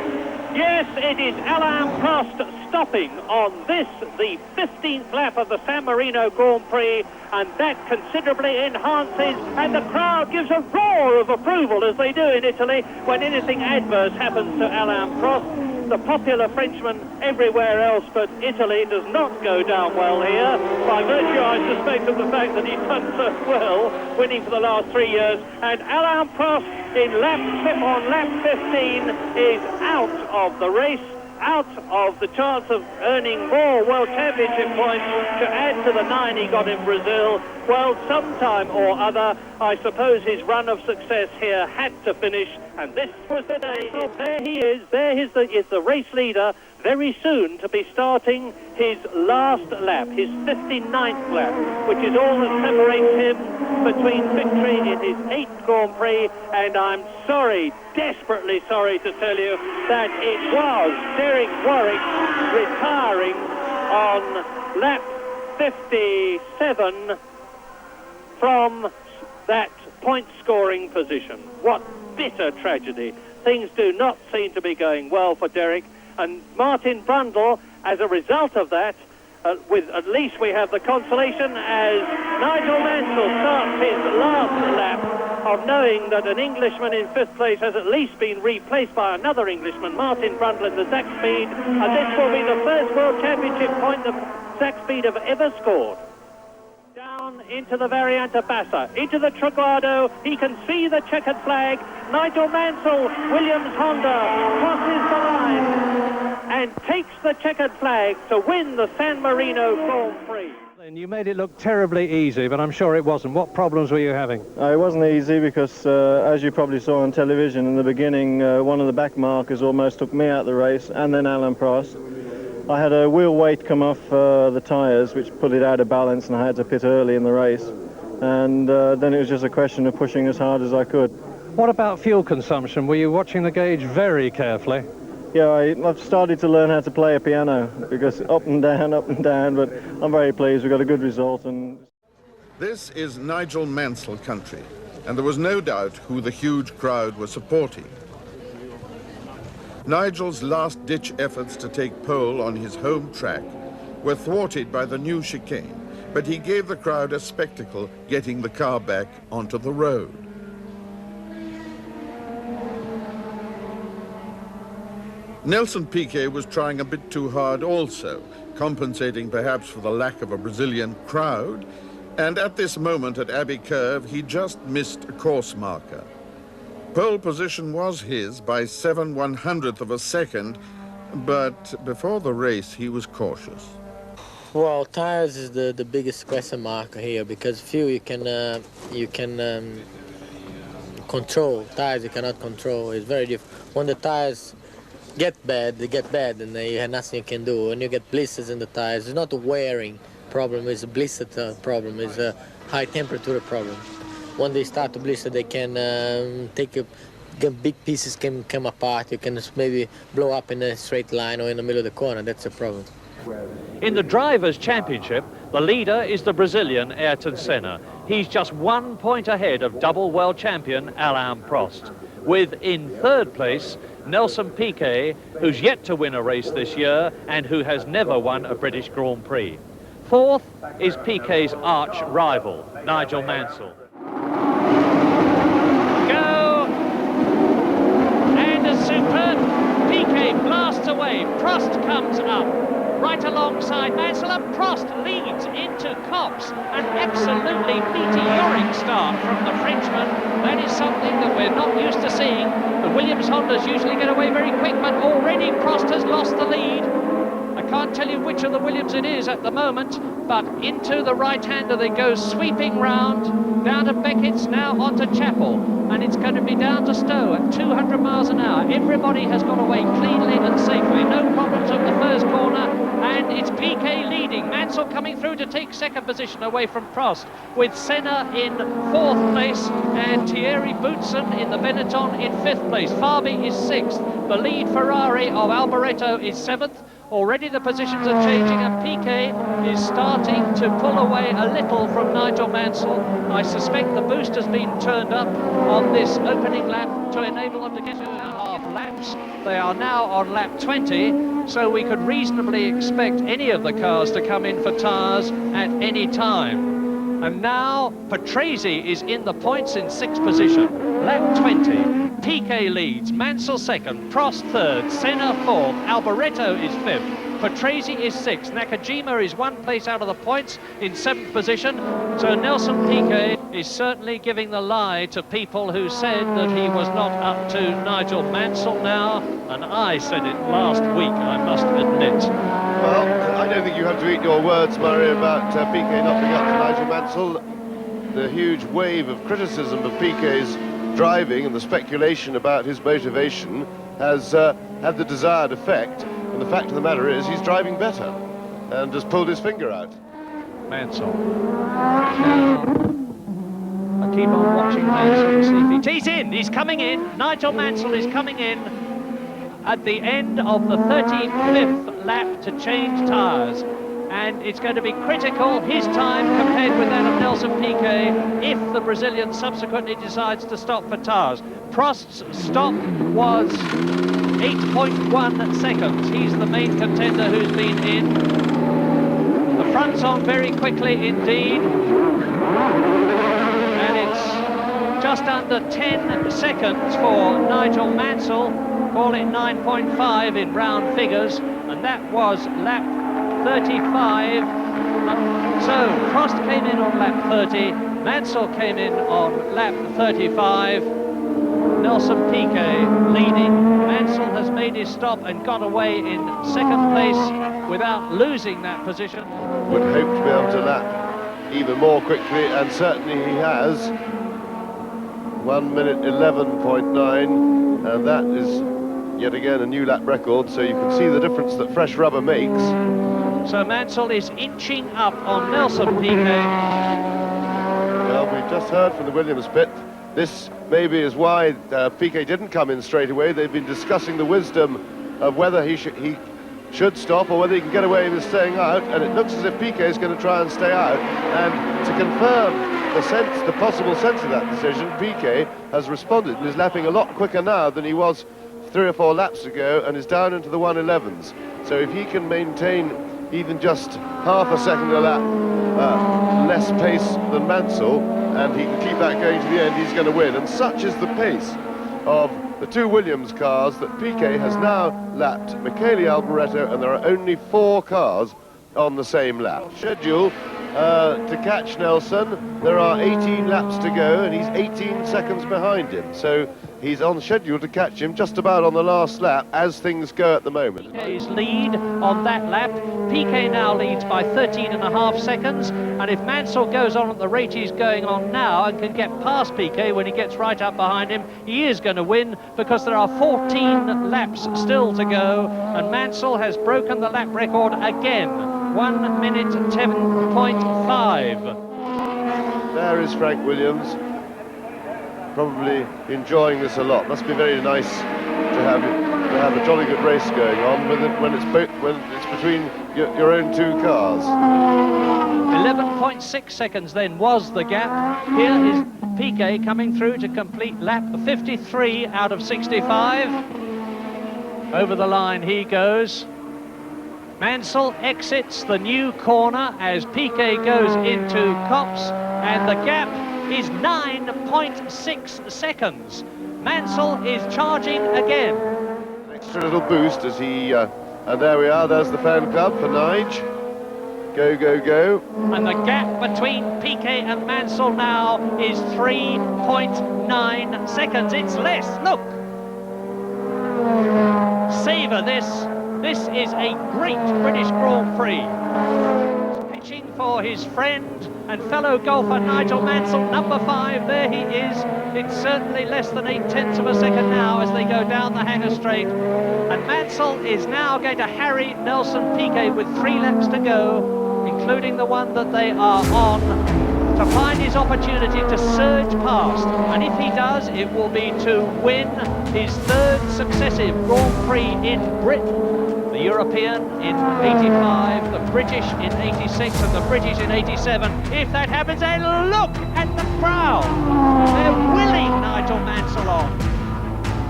Yes, it is Alain Prost stopping on this, the 15th lap of the San Marino Grand Prix, and that considerably enhances, and the crowd gives a roar of approval, as they do in Italy, when anything adverse happens to Alain Prost. The popular Frenchman everywhere else but Italy does not go down well here, by virtue, I suspect, of the fact that he's done so well, winning for the last 3 years. And Alain Prost on lap 15 is out of the race, out of the chance of earning more World Championship points to add to the 9 he got in Brazil. Well, sometime or other, I suppose his run of success here had to finish, and this was the day. There he is, there is the race leader, very soon to be starting his last lap, his 59th lap, which is all that separates him between victory in his 8th Grand Prix, and I'm sorry, desperately sorry to tell you that it was Derek Warwick retiring on lap 57 from that point-scoring position. What bitter tragedy. Things do not seem to be going well for Derek, and Martin Brundle, as a result of that, with at least we have the consolation as Nigel Mansell starts his last lap of knowing that an Englishman in 5th place has at least been replaced by another Englishman, Martin Brundle, in the Zach Speed, and this will be the first World Championship point that Zach Speed have ever scored. Down into the Variante Bassa, into the Traguardo, he can see the checkered flag. Nigel Mansell, Williams Honda, crosses the line and takes the checkered flag to win the San Marino Grand Prix. And you made it look terribly easy, but I'm sure it wasn't. What problems were you having? It wasn't easy because, as you probably saw on television in the beginning, one of the back markers almost took me out of the race, and then Alain Prost. I had a wheel weight come off the tyres, which put it out of balance, and I had to pit early in the race. And then it was just a question of pushing as hard as I could. What about fuel consumption? Were you watching the gauge very carefully? Yeah, I've started to learn how to play a piano, because up and down, but I'm very pleased. We've got a good result. And this is Nigel Mansell country, and there was no doubt who the huge crowd was supporting. Nigel's last-ditch efforts to take pole on his home track were thwarted by the new chicane, but he gave the crowd a spectacle getting the car back onto the road. Nelson Piquet was trying a bit too hard also, compensating perhaps for the lack of a Brazilian crowd, and at this moment at Abbey Curve he just missed a course marker. Pole position was his by 7/100th of a second, but before the race he was cautious. Well, tires is the biggest question mark here, because fuel you can control. Tires you cannot control. It's very difficult. When the tires get bad, they get bad, and you have nothing you can do. When you get blisters in the tires, it's not a wearing problem, it's a blister problem, it's a high temperature problem. When they start to blister, they can big pieces can come apart. You can maybe blow up in a straight line or in the middle of the corner. That's a problem. In the Drivers' Championship, the leader is the Brazilian Ayrton Senna. He's just 1 point ahead of double world champion Alain Prost. With, in third place, Nelson Piquet, who's yet to win a race this year and who has never won a British Grand Prix. Fourth is Piquet's arch rival, Nigel Mansell. Go! And a superb Piquet blasts away. Prost comes up. Right alongside Mansell, and Prost leads into Copse. An absolutely meteoric start from the Frenchman. That is something that we're not used to seeing. The Williams Hondas usually get away very quick, but already Prost has lost the lead. I can't tell you which of the Williams it is at the moment, but into the right-hander they go, sweeping round, down to Beckett's, now onto Chapel, and it's going to be down to Stowe at 200 miles an hour. Everybody has got away cleanly and safely, no problems at the first corner, and it's Piquet leading. Mansell coming through to take second position away from Prost, with Senna in fourth place and Thierry Boutsen in the Benetton in fifth place. Fabi is sixth. The lead Ferrari of Alboreto is seventh. Already the positions are changing, and Piquet is starting to pull away a little from Nigel Mansell. I suspect the boost has been turned up on this opening lap to enable them to get 2.5 laps. They are now on lap 20, so we could reasonably expect any of the cars to come in for tyres at any time. And now Patrese is in the points in sixth position. Lap 20. Piquet leads, Mansell second, Prost third, Senna fourth, Alboreto is fifth, Patrese is sixth, Nakajima is 1 place out of the points in seventh position. So Nelson Piquet is certainly giving the lie to people who said that he was not up to Nigel Mansell now, and I said it last week, I must admit. Well, I don't think you have to eat your words, Murray, about Piquet not being up to Nigel Mansell. The huge wave of criticism of Piquet's driving and the speculation about his motivation has had the desired effect, and the fact of the matter is he's driving better and has pulled his finger out. Mansell. I keep on watching Mansell to see if he's in, he's coming in. Nigel Mansell is coming in at the end of the 35th lap to change tyres. And it's going to be critical, his time compared with that of Nelson Piquet, if the Brazilian subsequently decides to stop for tyres. Prost's stop was 8.1 seconds. He's the main contender who's been in. The front's on very quickly indeed. And it's just under 10 seconds for Nigel Mansell. Call it 9.5 in round figures. And that was lap 35. So Prost came in on lap 30, Mansell came in on lap 35. Nelson Piquet leading. Mansell has made his stop and got away in second place without losing that position. Would hope to be able to lap even more quickly, and certainly he has. 1 minute 11.9, and that is yet again a new lap record, so you can see the difference that fresh rubber makes. So Mansell is inching up on Nelson Piquet. Well, we've just heard from the Williams pit. This maybe is why Piquet didn't come in straight away. They've been discussing the wisdom of whether he should stop or whether he can get away with staying out, and it looks as if Piquet is going to try and stay out. And to confirm the possible sense of that decision, Piquet has responded and is lapping a lot quicker now than he was 3 or 4 laps ago, and is down into the 111s. So if he can maintain even just half a second a lap less pace than Mansell, and he can keep that going to the end, he's going to win. And such is the pace of the 2 Williams cars that Piquet has now lapped Michele Alboreto, and there are only 4 cars on the same lap. Schedule to catch Nelson, there are 18 laps to go, and he's 18 seconds behind him. So he's on schedule to catch him just about on the last lap as things go at the moment. Piquet's lead on that lap. Piquet now leads by 13.5 seconds, and if Mansell goes on at the rate he's going on now and can get past Piquet when he gets right up behind him, he is going to win, because there are 14 laps still to go, and Mansell has broken the lap record again. 1 minute 10.5. There is Frank Williams. probably enjoying this a lot. Must be very nice to have a jolly good race going on when it's between your own two cars. 11.6 seconds then was the gap. Here is Piquet coming through to complete lap 53 out of 65. Over the line he goes. Mansell exits the new corner as Piquet goes into Copse, and the gap is 9.6 seconds. Mansell is charging again. Extra little boost as he, and there we are, there's the fan club for Nige. Go, go, go. And the gap between Piquet and Mansell now is 3.9 seconds. It's less, look. Savour this. This is a great British Grand Prix. Pitching for his friend and fellow golfer Nigel Mansell, number 5, there he is. It's certainly less than 8/10 of a second now as they go down the Hanger Straight. And Mansell is now going to harry Nelson Piquet with 3 laps to go, including the one that they are on, to find his opportunity to surge past. And if he does, it will be to win his 3rd successive Grand Prix in Britain. The European in 85, the British in 86, and the British in 87. If that happens, and look at the crowd. They're willing Nigel Mansell on.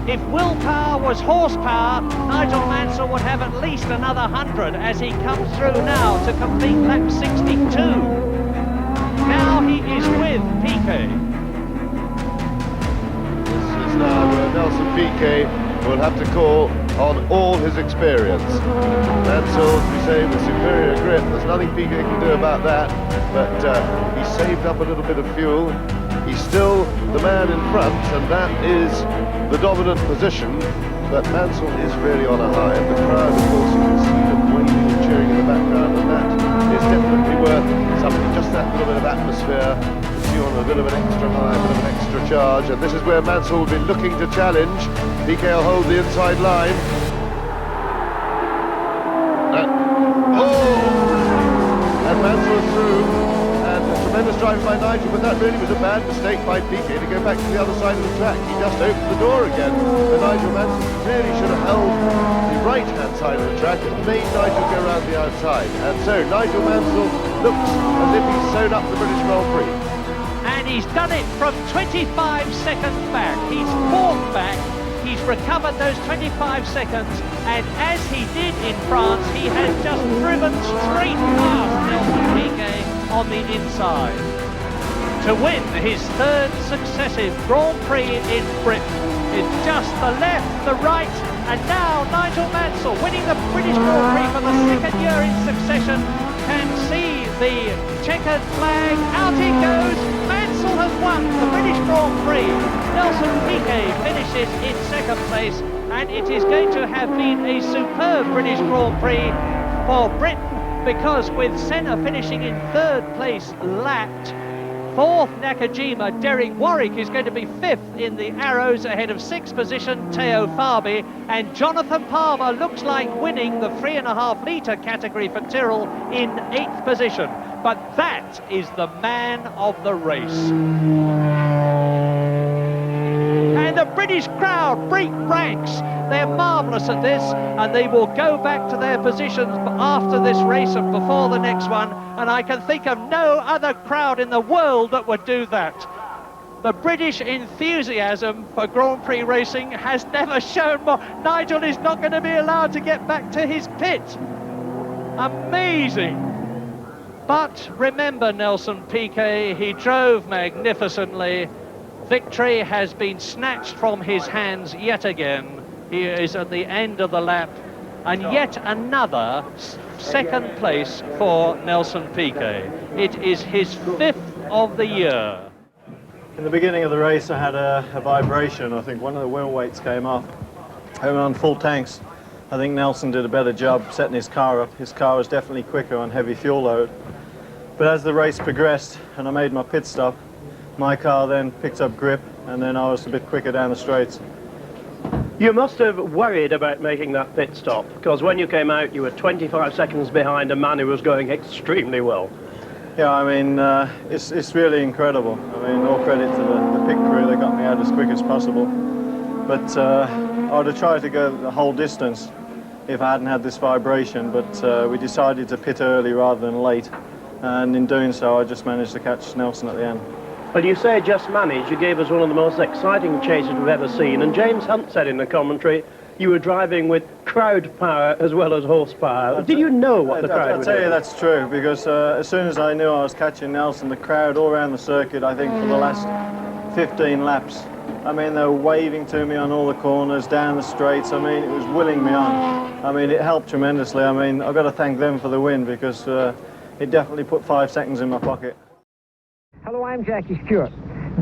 If willpower was horsepower, Nigel Mansell would have at least another 100 as he comes through now to complete lap 62. Now he is with Piquet. This is now where Nelson Piquet will have to call on all his experience. Mansell, as we say, with superior grip. There's nothing Piquet can do about that, but he saved up a little bit of fuel. He's still the man in front, and that is the dominant position, but Mansell is really on a high, and the crowd, of course, you can see them waving and cheering in the background, and that is definitely worth something, just that little bit of atmosphere, puts you on a bit of an extra high, a bit of an extra charge, and this is where Mansell will be looking to challenge. Piquet will hold the inside line. And Mansell is through. And a tremendous drive by Nigel, but that really was a bad mistake by Piquet to go back to the other side of the track. He just opened the door again. And Nigel Mansell really should have held the right-hand side of the track and made Nigel go around the outside. And so Nigel Mansell looks as if he's sewn up the British Grand Prix. And he's done it from 25 seconds back. He's fought back. He's recovered those 25 seconds, and as he did in France, he has just driven straight past Nelson Piquet on the inside to win his 3rd successive Grand Prix in Britain. It's just the left, the right, and now Nigel Mansell, winning the British Grand Prix for the 2nd year in succession, can see the checkered flag. Out he goes. Mansell has won the British Grand Prix. Nelson Piquet finishes in 2nd place, and it is going to have been a superb British Grand Prix for Britain, because with Senna finishing in 3rd place lapped, 4th Nakajima, Derek Warwick is going to be 5th in the Arrows ahead of 6th position Theo Fabi, and Jonathan Palmer looks like winning the 3.5 litre category for Tyrrell in 8th position. But that is the man of the race. And the British crowd break ranks. They're marvellous at this, and they will go back to their positions after this race and before the next one, and I can think of no other crowd in the world that would do that. The British enthusiasm for Grand Prix racing has never shown more. Nigel is not going to be allowed to get back to his pit. Amazing. But remember Nelson Piquet, he drove magnificently. Victory has been snatched from his hands yet again. He is at the end of the lap, and yet another 2nd place for Nelson Piquet. It is his 5th of the year. In the beginning of the race I had a vibration. I think one of the wheel weights came off. I went on full tanks. I think Nelson did a better job setting his car up. His car was definitely quicker on heavy fuel load. But as the race progressed and I made my pit stop, my car then picked up grip, and then I was a bit quicker down the straights. You must have worried about making that pit stop, because when you came out you were 25 seconds behind a man who was going extremely well. Yeah, I mean, it's really incredible. I mean, all credit to the pit crew. They got me out as quick as possible. But I would have tried to go the whole distance if I hadn't had this vibration, but we decided to pit early rather than late. And in doing so, I just managed to catch Nelson at the end. Well, you say just managed. You gave us one of the most exciting chases we've ever seen. And James Hunt said in the commentary, you were driving with crowd power as well as horsepower. Did you know what the crowd was doing? I'll tell you that's true, because as soon as I knew I was catching Nelson, the crowd all around the circuit, I think for the last 15 laps, I mean, they were waving to me on all the corners, down the straights. I mean, it was willing me on. I mean, it helped tremendously. I mean, I've got to thank them for the win, because it definitely put 5 seconds in my pocket. Hello, I'm Jackie Stewart.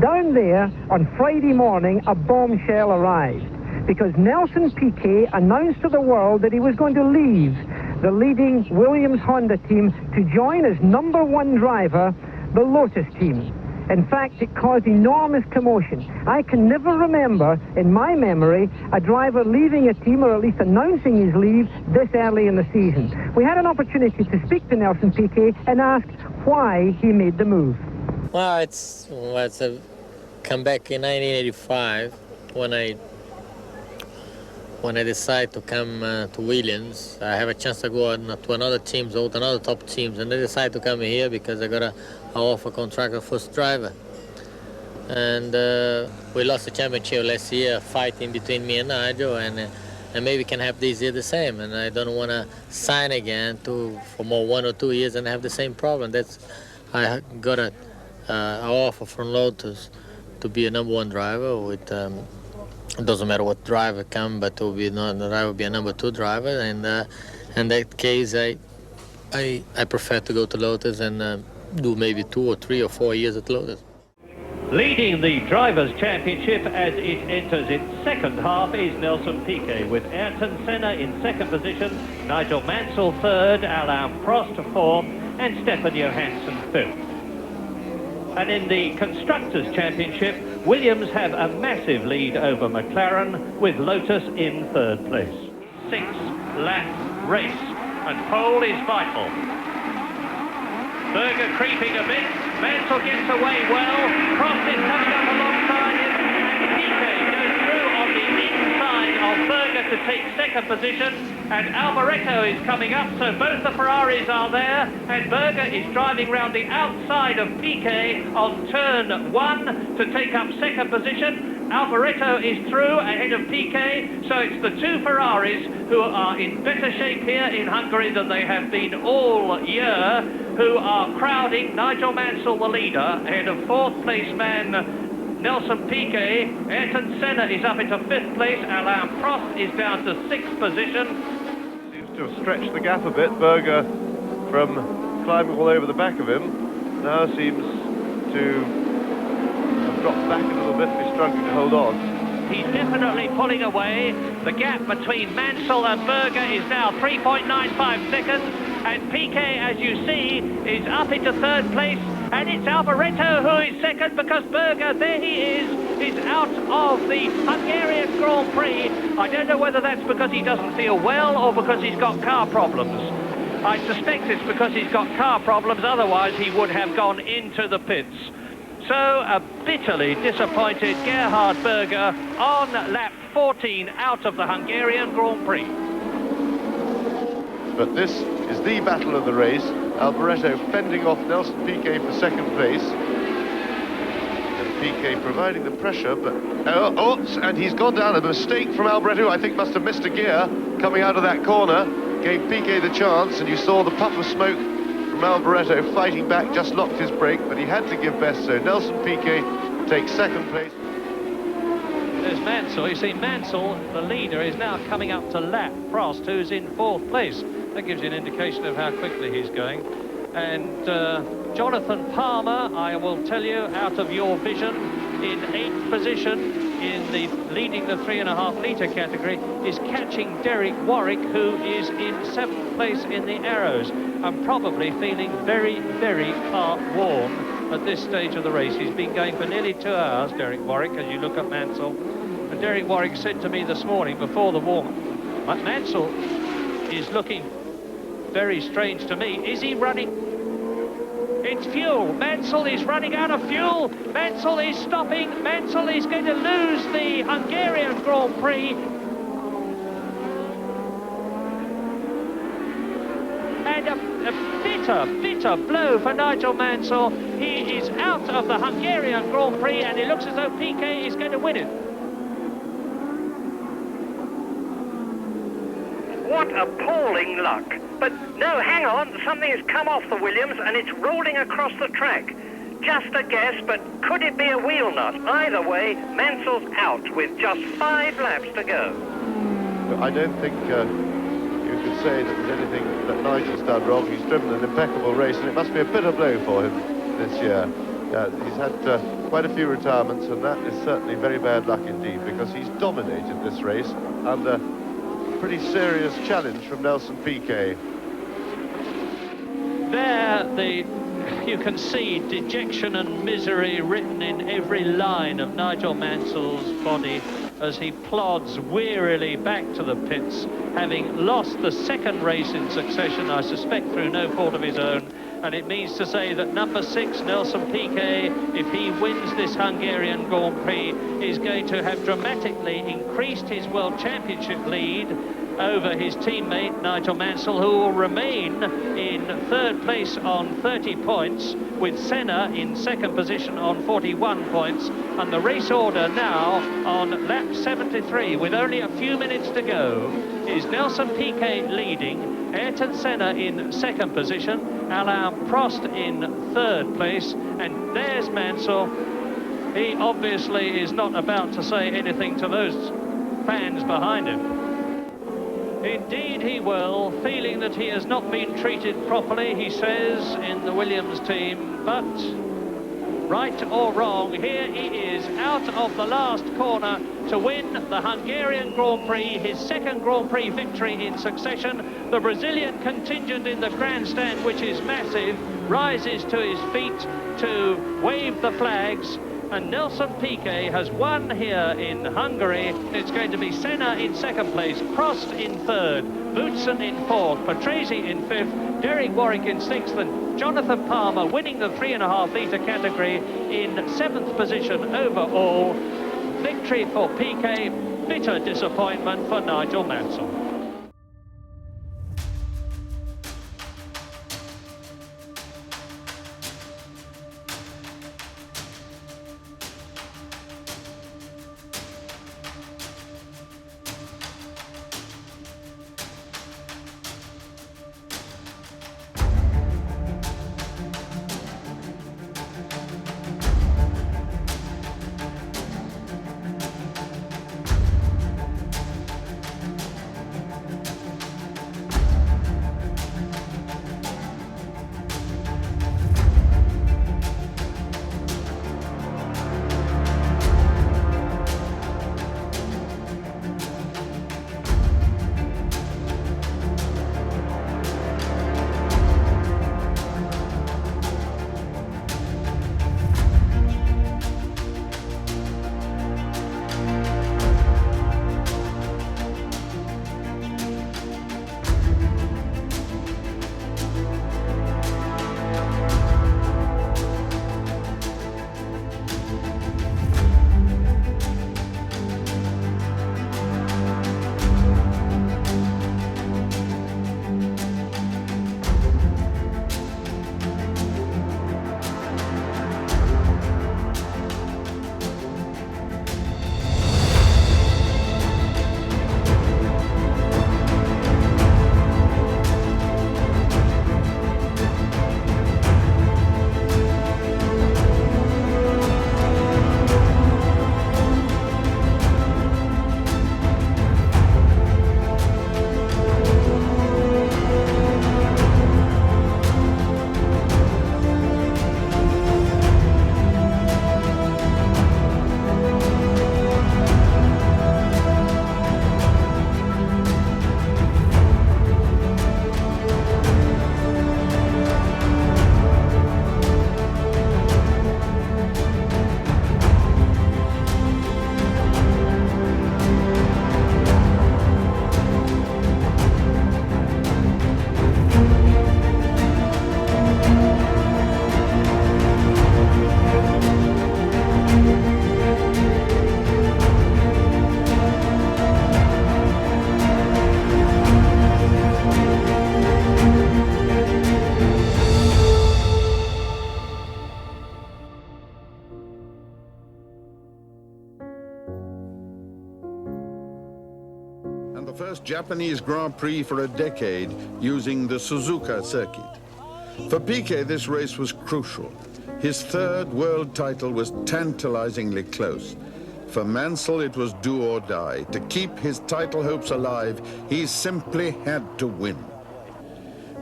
Down there on Friday morning, a bombshell arrived, because Nelson Piquet announced to the world that he was going to leave the leading Williams Honda team to join as #1 driver, the Lotus team. In fact, it caused enormous commotion. I can never remember, in my memory, a driver leaving a team, or at least announcing his leave, this early in the season. We had an opportunity to speak to Nelson Piquet and ask why he made the move. Well, it's a comeback in 1985 when I decide to come to Williams. I have a chance to go to another teams, or to another top teams, and I decide to come here because I got a offer contract of first driver. And we lost the championship last year, fighting between me and Nigel, and maybe can have this year the same. And I don't want to sign again for more 1 or 2 years and have the same problem. I got an offer from Lotus to be a #1 driver with. It doesn't matter what driver come, but it will be not that I will be a #2 driver, and in that case, I prefer to go to Lotus and do maybe 2 or 3 or 4 years at Lotus. Leading the Drivers' Championship as it enters its second half is Nelson Piquet, with Ayrton Senna in second position, Nigel Mansell third, Alain Prost fourth, and Stefan Johansson fifth. And in the Constructors' Championship, Williams have a massive lead over McLaren, with Lotus in third place. 6-lap race, and pole is vital. Berger creeping a bit, Mansell gets away well, Prost is coming up alongside him, and Piquet goes through on the inside of Berger to take second position, and Alboreto is coming up, so both the Ferraris are there, and Berger is driving round the outside of Piquet on turn 1 to take up second position. Alboreto is through ahead of Piquet, so it's the 2 Ferraris who are in better shape here in Hungary than they have been all year, who are crowding Nigel Mansell, the leader, ahead of 4th place man Nelson Piquet. Ayrton Senna is up into 5th place, Alain Prost is down to 6th position. Seems to have stretched the gap a bit. Berger, from climbing all over the back of him, now seems to dropped back a little bit, he's struggling to hold on. He's definitely pulling away. The gap between Mansell and Berger is now 3.95 seconds, and Piquet, as you see, is up into 3rd place, and it's Alboreto who is second, because Berger, there he is out of the Hungarian Grand Prix. I don't know whether that's because he doesn't feel well or because he's got car problems. I suspect it's because he's got car problems, otherwise he would have gone into the pits. So, a bitterly disappointed Gerhard Berger on lap 14 out of the Hungarian Grand Prix. But this is the battle of the race. Alboreto fending off Nelson Piquet for 2nd place. And Piquet providing the pressure, but... and he's gone down. A mistake from Alboreto, I think must have missed a gear coming out of that corner. Gave Piquet the chance, and you saw the puff of smoke from Alboreto fighting back, just locked his brake, but he had to give best, so Nelson Piquet takes 2nd place. There's Mansell. You see, Mansell, the leader, is now coming up to lap Prost, who's in 4th place. That gives you an indication of how quickly he's going. And Jonathan Palmer, I will tell you, out of your vision, in 8th position, leading the 3.5 litre category, is catching Derek Warwick, who is in 7th place in the Arrows, and probably feeling very, very worn at this stage of the race. He's been going for nearly 2 hours, Derek Warwick, as you look at Mansell. And Derek Warwick said to me this morning before the warm-up, Mansell is looking very strange to me. Is he running It's fuel. Mansell is running out of fuel. Mansell is stopping. Mansell is going to lose the Hungarian Grand Prix. And a bitter blow for Nigel Mansell. He is out of the Hungarian Grand Prix, and it looks as though Piquet is going to win it. What appalling luck. But no, hang on, something has come off the Williams and it's rolling across the track. Just a guess, but could it be a wheel nut? Either way, Mansell's out with just 5 laps to go. I don't think you could say that there's anything that Nigel's done wrong. He's driven an impeccable race, and it must be a bitter blow for him this year. He's had quite a few retirements, and that is certainly very bad luck indeed, because he's dominated this race under pretty serious challenge from Nelson Piquet. There, you can see dejection and misery written in every line of Nigel Mansell's body as he plods wearily back to the pits, having lost the second race in succession, I suspect through no fault of his own. And it means to say that number 6, Nelson Piquet, if he wins this Hungarian Grand Prix, is going to have dramatically increased his World Championship lead over his teammate Nigel Mansell, who will remain in 3rd place on 30 points, with Senna in 2nd position on 41 points. And the race order now on lap 73, with only a few minutes to go, is Nelson Piquet leading, Ayrton Senna in 2nd position, Alain Prost in 3rd place, and there's Mansell. He obviously is not about to say anything to those fans behind him. Indeed he will, feeling that he has not been treated properly, he says, in the Williams team. But, right or wrong, here he is, out of the last corner to win the Hungarian Grand Prix, his 2nd Grand Prix victory in succession. The Brazilian contingent in the grandstand, which is massive, rises to his feet to wave the flags. And Nelson Piquet has won here in Hungary. It's going to be Senna in 2nd place, Prost in 3rd, Boutsen in 4th, Patrese in 5th, Derek Warwick in 6th, and Jonathan Palmer winning the 3.5 litre category in 7th position overall. Victory for Piquet, bitter disappointment for Nigel Mansell. the first Japanese Grand Prix for a decade using the Suzuka circuit. For Piquet, this race was crucial. His third world title was tantalizingly close. For Mansell, it was do or die. To keep his title hopes alive, he simply had to win.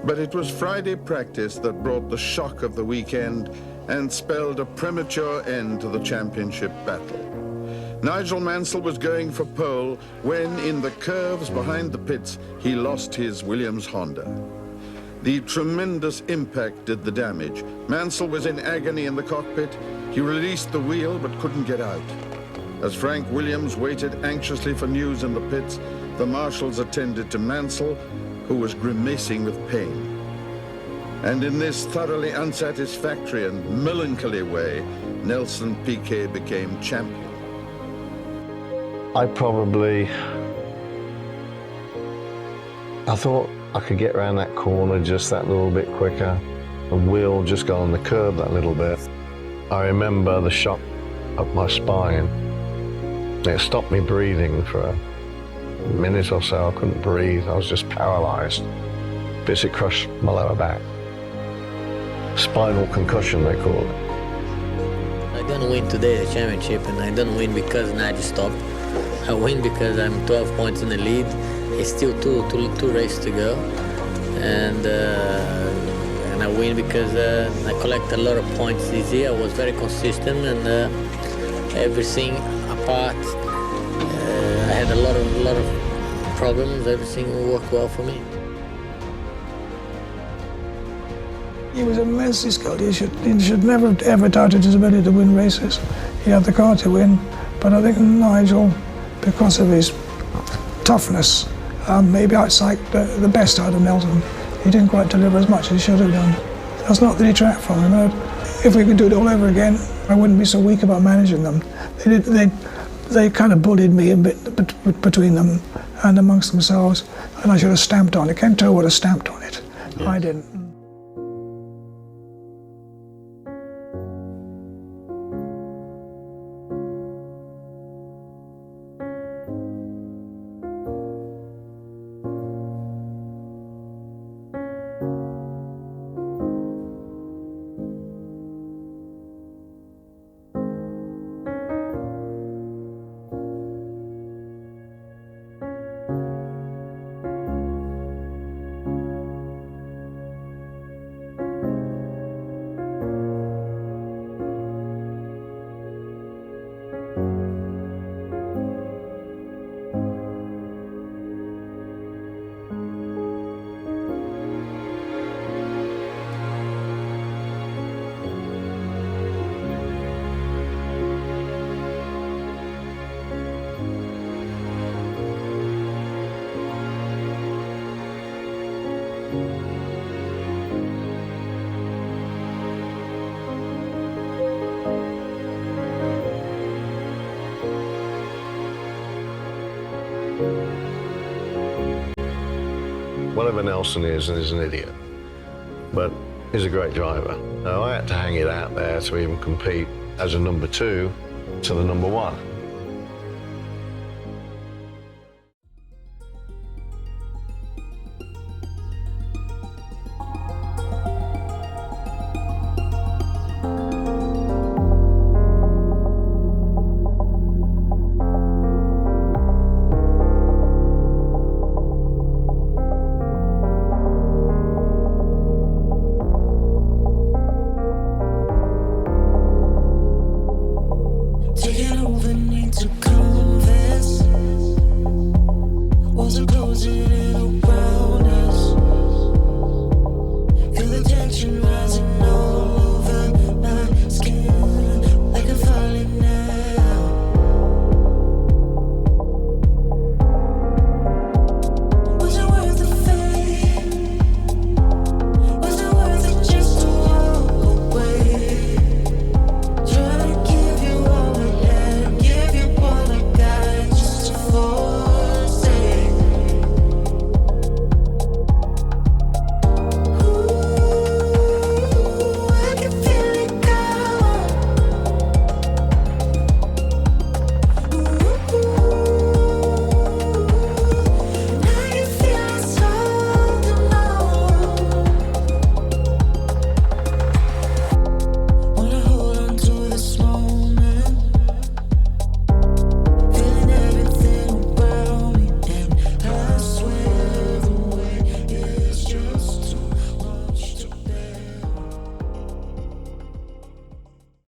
But it was Friday practice that brought the shock of the weekend and spelled a premature end to the championship battle. Nigel Mansell was going for pole when, in the curves behind the pits, he lost his Williams Honda. The tremendous impact did the damage. Mansell was in agony in the cockpit. He released the wheel but couldn't get out. As Frank Williams waited anxiously for news in the pits, the marshals attended to Mansell, who was grimacing with pain. And in this thoroughly unsatisfactory and melancholy way, Nelson Piquet became champion. I thought I could get around that corner just that little bit quicker. The wheel just got on the curb that little bit. I remember the shock up my spine. It stopped me breathing for a minute or so. I couldn't breathe. I was just paralyzed. Basically crushed my lower back. Spinal concussion, they call it. I don't win today the championship, and I don't win because Nigel stopped. I win because I'm 12 points in the lead. It's still two races to go, and I win because I collect a lot of points this year. I was very consistent, and everything apart, I had a lot of problems. Everything worked well for me. He was immensely skilled. He should never have ever doubted his ability to win races. He had the car to win, but I think Nigel, because of his toughness, maybe outpsyched the best out of Nelson. He didn't quite deliver as much as he should have done. That's not the detract from him. If we could do it all over again, I wouldn't be so weak about managing them. They kind of bullied me a bit between them and amongst themselves, and I should have stamped on it. Kento would have stamped on it. Yes. I didn't. Whatever Nelson is an idiot, but he's a great driver. Now, I had to hang it out there to even compete as a number 2 to the number 1.